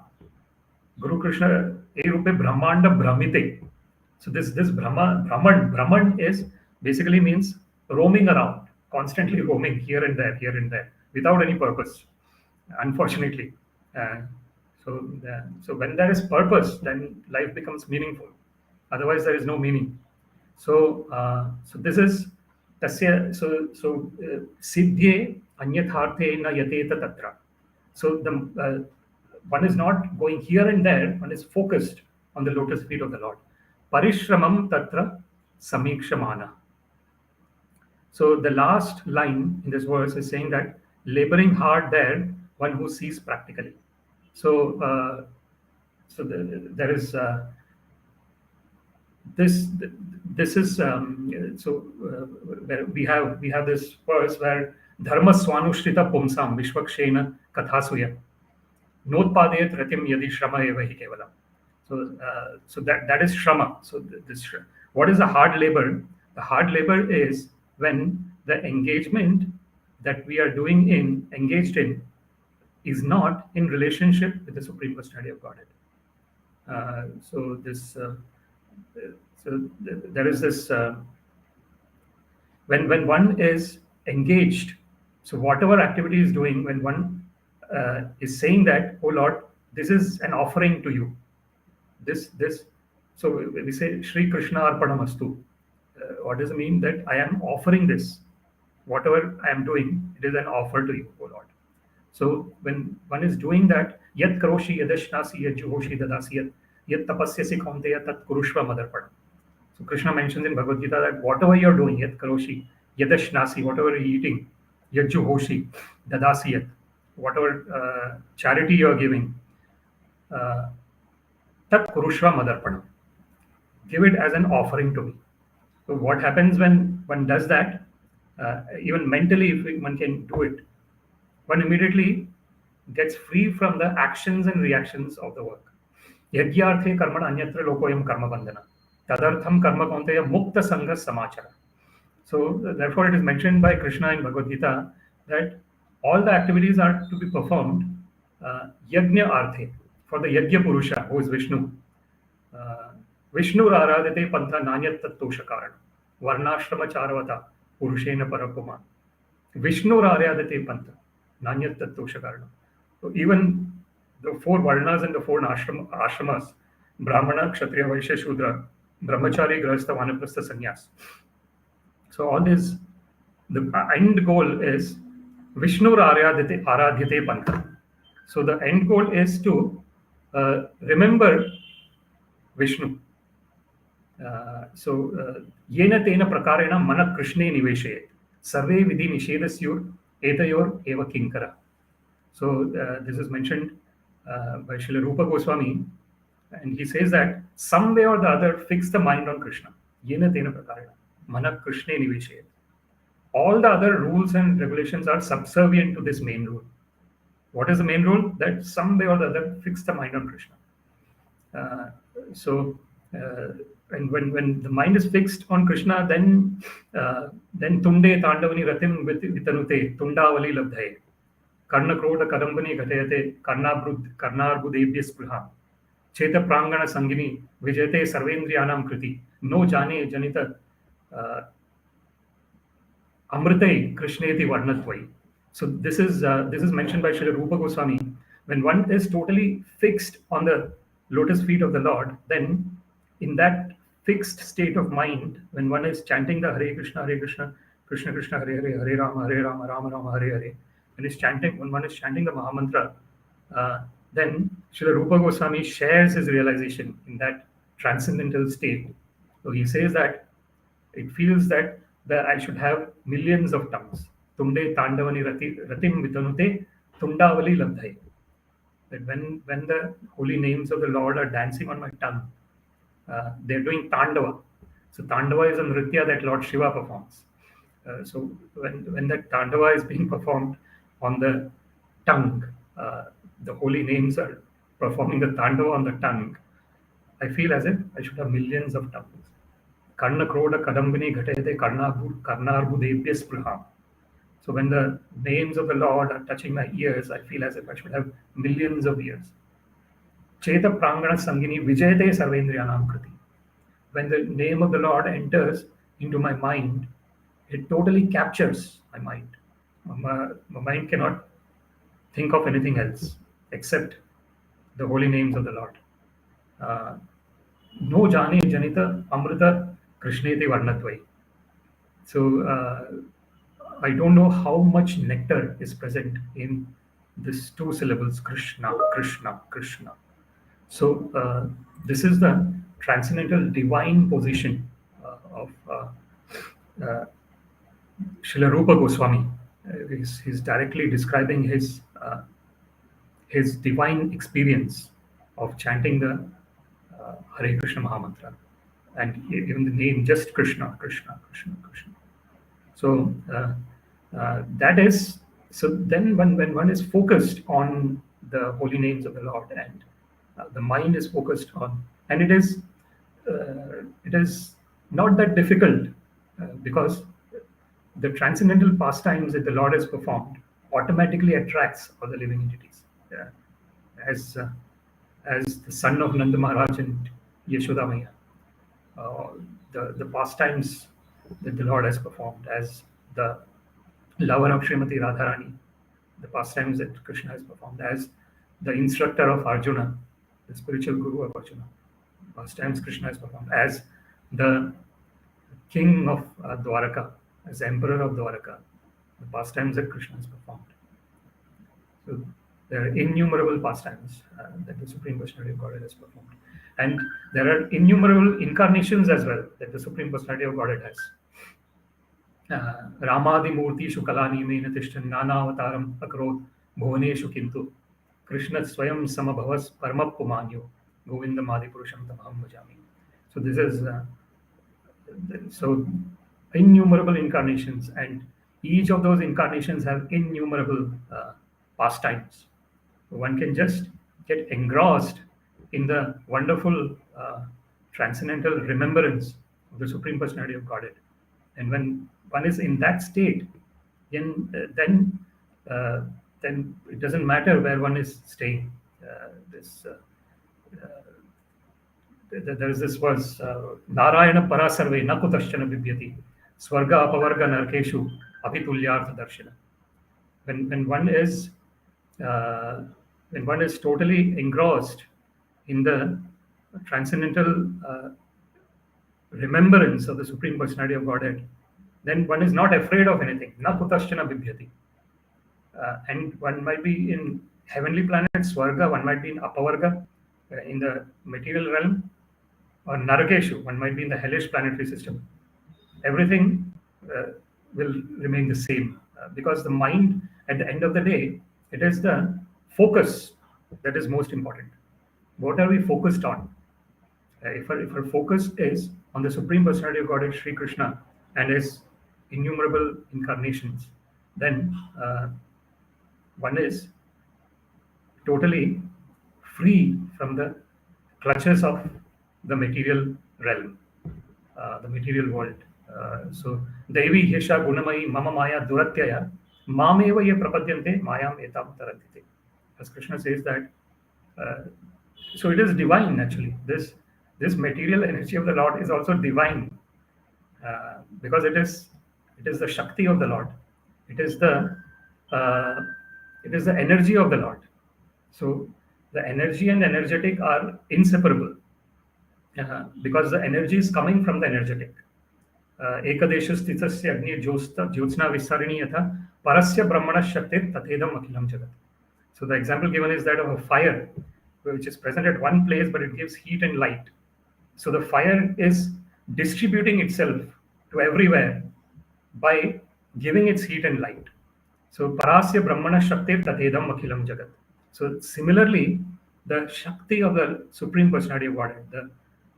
Guru Krishna e rupe Brahmanda Brahmite. So this Brahman is basically means roaming around, constantly roaming here and there, without any purpose, unfortunately. So when there is purpose, then life becomes meaningful. Otherwise, there is no meaning. So this is tasya. So siddhe nyathārthe na yateta tatra. So the one is not going here and there. One is focused on the lotus feet of the Lord. Pariśramaṁ tatra samīkṣamāṇaḥ. So the last line in this verse is saying that laboring hard there, one who sees practically. So there is this is where we have this verse where dharma swanushrita pumsam vishvakshena kathasuya notpadayat ratim yadi shrama eva hi kevalam. So that is shrama. So what is the hard labor? The hard labor is when the engagement that we are engaged in is not in relationship with the Supreme Personality of Godhead. So there is this when one is engaged, so whatever activity is doing, when one is saying that, oh Lord, this is an offering to you, this so we say Shri Krishna arpanamastu. What does it mean? That I am offering this, whatever I am doing, it is an offer to you, oh Lord. So when one is doing that, yat karoshi yadashnasi yat juhoshi dadasi yat tapasyasi kaunteya tat kurushva madarpada. So Krishna mentions in Bhagavad Gita that whatever you're doing, yat karoshi, yadashnasi, whatever you're eating, yat juhoshi, dadasi yat, whatever charity you're giving, uh, tat kurushva madarpada. Give it as an offering to me. So what happens when one does that? Even mentally, if one can do it, one immediately gets free from the actions and reactions of the work. Yagyarthe karmana anyatra lokoyam karma bandhana. Tadartham karma kaunteya mukta sangha samachara. So therefore it is mentioned by Krishna in Bhagavad Gita that all the activities are to be performed yajna arthe, for the yajna purusha, who is Vishnu. Vishnu aradhate pantha nanyat tattosha karana. Varnashrama charavata purushena parapuma. Vishnu aradhate pantha nanyat tattosha karana. So even the four varnas and the four ashramas, Brahmana, Kshatriya, Vaishya, Shudra, Brahmachari, Grahastha, Vanaprastha, Sannyas. So all this, the end goal is Vishnu aradhyate pantha. So the end goal is to remember Vishnu. Yena tena prakarena mana Krishne niveshayet. Sarve vidhi nishedasyor etayor eva kinkara. So this is mentioned by Srila Rupa Goswami, and he says that some way or the other fix the mind on Krishna. Yena tena prakarena mana Krishne niveshayet. All the other rules and regulations are subservient to this main rule. What is the main rule? That some way or the other fix the mind on Krishna. And when the mind is fixed on Krishna, then tunde tandavani ratim vitanute tundavali labdhaye karna kroda kadambani ghatayate karnarbudebhya spriham cheta prangana sangini vijayate sarvendriyanam kriti no jane janita amritai krishneti varnatvai. So this is mentioned by Srila Rupa Goswami. When one is totally fixed on the lotus feet of the Lord, then in that fixed state of mind, when one is chanting the Hare Krishna, Krishna Krishna, Hare Hare, Hare Rama, Rama Rama, Hare Hare, when one is chanting the Mahamantra, then Srila Rupa Goswami shares his realization in that transcendental state. So he says that it feels that I should have millions of tongues. Tunde tandavani ratim vitanute tundavali labdhaye. That when the holy names of the Lord are dancing on my tongue, they're doing tandava. So tandava is a nritya that Lord Shiva performs. So when that tandava is being performed on the tongue, the holy names are performing the tandava on the tongue, I feel as if I should have millions of tongues. Karna kroda kadambini ghatayate karnarbudebhya spriham. So when the names of the Lord are touching my ears, I feel as if I should have millions of ears. Cheta prangana sangini vijayate sarvendriyanam kriti. When the name of the Lord enters into my mind, it totally captures my mind. My mind cannot think of anything else except the holy names of the Lord. No jane janita amrita krishneti varnatvai. So I don't know how much nectar is present in these two syllables, Krishna, Krishna, Krishna. So this is the transcendental divine position of Srila Rupa Goswami. He's directly describing his divine experience of chanting the Hare Krishna Mahamantra, and even the name just Krishna, Krishna, Krishna, Krishna. So that is, so then when one is focused on the holy names of the Lord, and the mind is focused on, and it is not that difficult because the transcendental pastimes that the Lord has performed automatically attracts all the living entities. As the son of Nanda Maharaj and Yashoda Maya, the pastimes that the Lord has performed as the lover of Srimati Radharani, the pastimes that Krishna has performed, as the instructor of Arjuna, the spiritual guru of Arjuna, pastimes Krishna has performed, as the king of Dwaraka, as emperor of Dwaraka, the pastimes that Krishna has performed. So there are innumerable pastimes that the Supreme Personality of Godhead has performed. And there are innumerable incarnations as well that the Supreme Personality of Godhead has. Ramadi Murti Shukalani Mena Tishtan Nanavataram Akarot Bhuvaneshu Kintu Krishna Swayam Samabhavas Paramapumanyo Govinda Madi Purusham Tamaham Bhajami. So this is so innumerable incarnations, and each of those incarnations have innumerable pastimes. One can just get engrossed in the wonderful transcendental remembrance of the Supreme Personality of Godhead. And when one is in that state, then it doesn't matter where one is staying. There is this verse, Narayana Parasarve Nakutaschana Bibhyati Swarga Apavarga Narkeshu Apitulyartha Darshana. When one is totally engrossed in the transcendental remembrance of the Supreme Personality of Godhead, then one is not afraid of anything. Na kutaschana bibhyati. And one might be in heavenly planet Swarga, one might be in Apavarga, in the material realm, or Narakeshu, one might be in the hellish planetary system. Everything will remain the same because the mind, at the end of the day, it is the focus that is most important. What are we focused on? If our focus is on the Supreme Personality of Godhead, Sri Krishna, and his innumerable incarnations, then one is totally free from the clutches of the material realm, the material world. So, Devi Yesha Gunamai Mama Maya Duratyaya Mameva Ye Prapadyante Mayam Etam Tarantite. As Krishna says that, so it is divine actually. This material energy of the Lord is also divine because it is the Shakti of the Lord. It is the energy of the Lord. So the energy and energetic are inseparable because the energy is coming from the energetic. Ekadesha sthithasya agni jyotsna visarini yatha parasya brahmana shaktir tathedam akhilam jagat. So the example given is that of a fire which is present at one place but it gives heat and light. So the fire is distributing itself to everywhere by giving its heat and light. So parasya brahmana shaktir tathedam akhilam jagat. So similarly, the Shakti of the Supreme Personality of Godhead,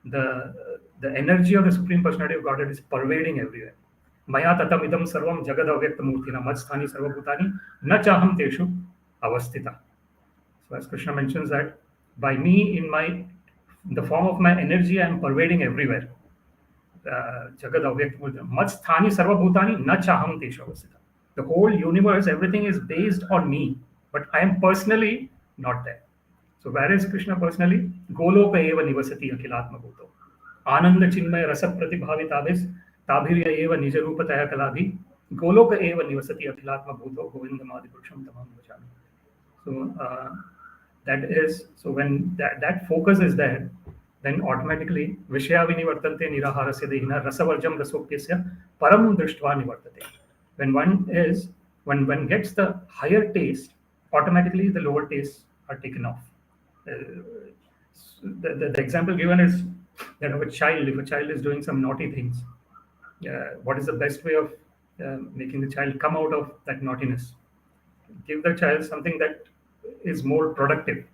the energy of the Supreme Personality of Godhead is pervading everywhere. Maya tatam idam sarvam jagad avyakta murtina matsthani sarvabhutani na chaham teshu avastita. So as Krishna mentions that by me in the form of my energy I am pervading everywhere. Jagad avyakta murtina matsthani sarvabhutani na chaham teshu avastita. The whole universe, everything is based on me, but I am personally not there. So where is Krishna personally? Goloka eva nivasati akhilatma bhuto. Ananda chinmaya rasa pratibhavitabhis tabhirya eva nijarupataya kalabhi. Goloka eva nivasati akhilatma bhuto Govinda madi purusham tamam bhajami. So so when that focus is there, then automatically vishaya vinivartante niraharasya dehina rasavarjam rasopyasya param drishtva nivartate. When one gets the higher taste, automatically the lower tastes are taken off. The example given is that of a child. If a child is doing some naughty things, what is the best way of making the child come out of that naughtiness? Give the child something that is more productive,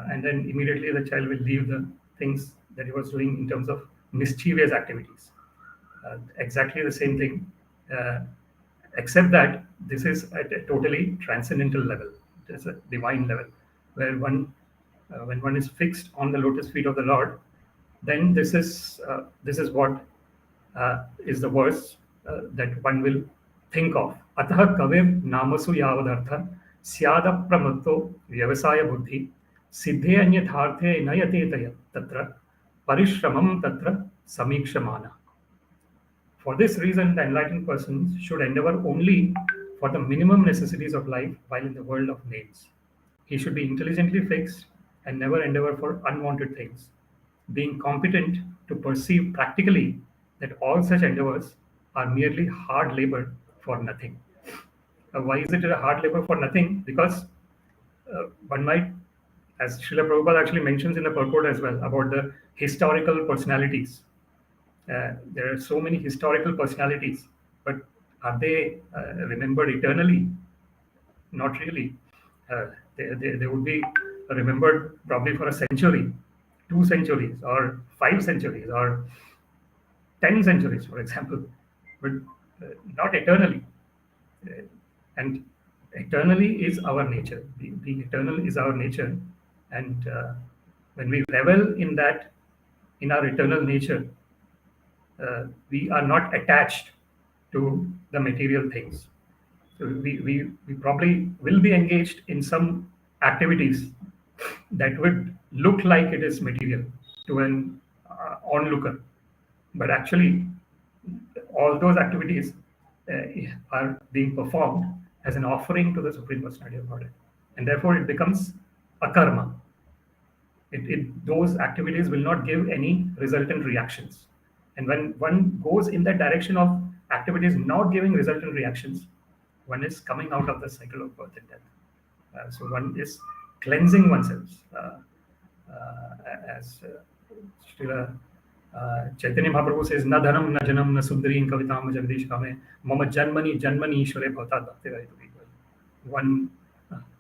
and then immediately the child will leave the things that he was doing in terms of mischievous activities. Exactly the same thing, except that this is at a totally transcendental level. It is a divine level, where when one is fixed on the lotus feet of the Lord, then this is what is the verse that one will think of. Ataḥ kavir nāmasu yāvad arthaḥ syād apramatto vyavasāya-buddhiḥ siddhe nyathārthe yateta tatra pariśramaṁ tatra samīkṣamāṇaḥ. For this reason, the enlightened person should endeavor only for the minimum necessities of life while in the world of names. He should be intelligently fixed and never endeavor for unwanted things, being competent to perceive practically that all such endeavors are merely hard labor for nothing. Why is it a hard labor for nothing? Because one might, as Srila Prabhupada actually mentions in the purport as well, about the historical personalities. There are so many historical personalities, but are they remembered eternally? Not really. They would be remembered probably for a century, 2 centuries, or 5 centuries, or 10 centuries, for example, but not eternally. And eternally is our nature. The eternal is our nature, and when we revel in that, in our eternal nature, we are not attached to the material things. So we probably will be engaged in some activities that would look like it is material to an onlooker, but actually all those activities are being performed as an offering to the Supreme Personality of Godhead, and therefore it becomes a karma. Those activities will not give any resultant reactions. And when one goes in that direction of activities not giving resultant reactions, one is coming out of the cycle of birth and death. So one is cleansing oneself. As Srila Chaitanya Mahaprabhu says, "Na dhanam, na janam, na sundarim kavitam jagdish kame, mama janmani janmani ishvare bhavata bhakti." One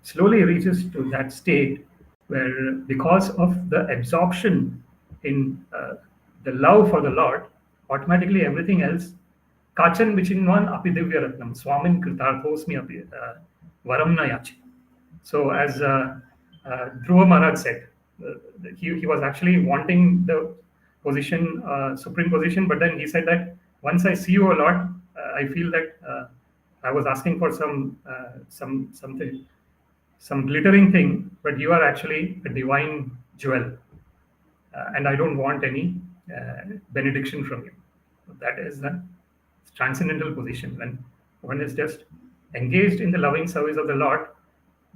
slowly reaches to that state where, because of the absorption in the love for the Lord, automatically everything else, kachan vichinvan api divya ratnam, swamin kritarthosmi api varam na yachi. So as Dhruva Maharaj said, he was actually wanting the position, supreme position, but then he said that once I see you a lot, I feel that I was asking for something, some glittering thing, but you are actually a divine jewel, and I don't want any benediction from you. That is the transcendental position when one is just engaged in the loving service of the Lord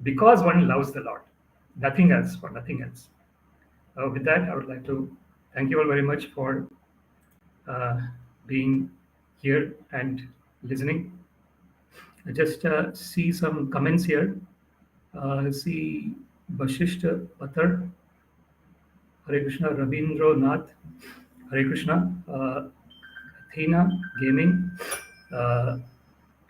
because one loves the Lord, nothing else, for nothing else. With that, I would like to thank you all very much for being here and listening. I just see some comments here. See Bashishta Pathar, Hare Krishna, Rabindra Nath, Hare Krishna, Athena Gaming,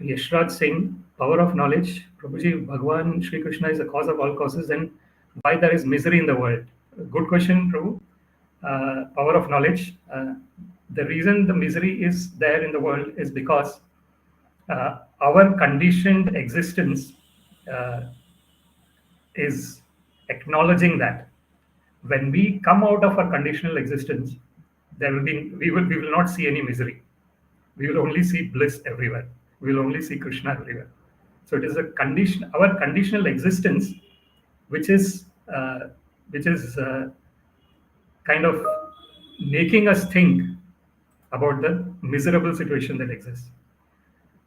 Yashraj Singh, Power of Knowledge. Prabhuji, Bhagwan Shri Krishna is the cause of all causes, then why there is misery in the world? Good question, Prabhu. Power of knowledge. The reason the misery is there in the world is because our conditioned existence is acknowledging that when we come out of our conditional existence, we will not see any misery. We will only see bliss everywhere. We will only see Krishna everywhere. So it is our conditional existence, which is kind of making us think about the miserable situation that exists.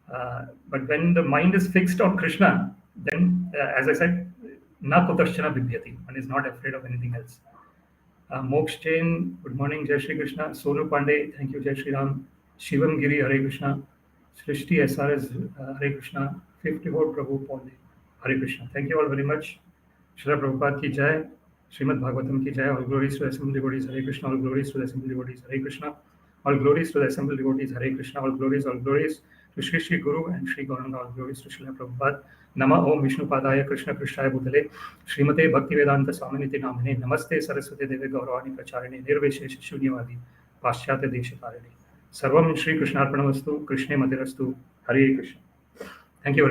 But when the mind is fixed on Krishna, then, as I said, na kutaśchana bibhyati. One is not afraid of anything else. Moksh Jain, good morning, Jai Shri Krishna. Sonu Pandey, thank you, Jai Shri Ram. Shivam Giri, Hare Krishna. Srishti SRS, Hare Krishna. 54 Prabhu Paul, Hare Krishna. Thank you all very much. Srila Prabhupada ki jai. Śrīmad-Bhāgavatam ki jai. All glories to the assembled devotees, Hare Krishna. All glories to the assembled devotees, Hare Krishna. All glories to the assembled devotees, Hare Krishna. All glories to Shri Shri Guru and Shri Gauranga. All glories to Srila Prabhupada. Nama Om Vishnu Padaya Krishna Krishnaya Bhutale Srimate Bhaktivedanta Swaminiti Namane Namaste Saraswati Deve Gauravani Pracharine Nirveshesh Shunyavadi Paschyata Deshatarine Sarvam Shri Krishnarpanamastu Krishne Madirastu Hare Krishna. Thank you very much.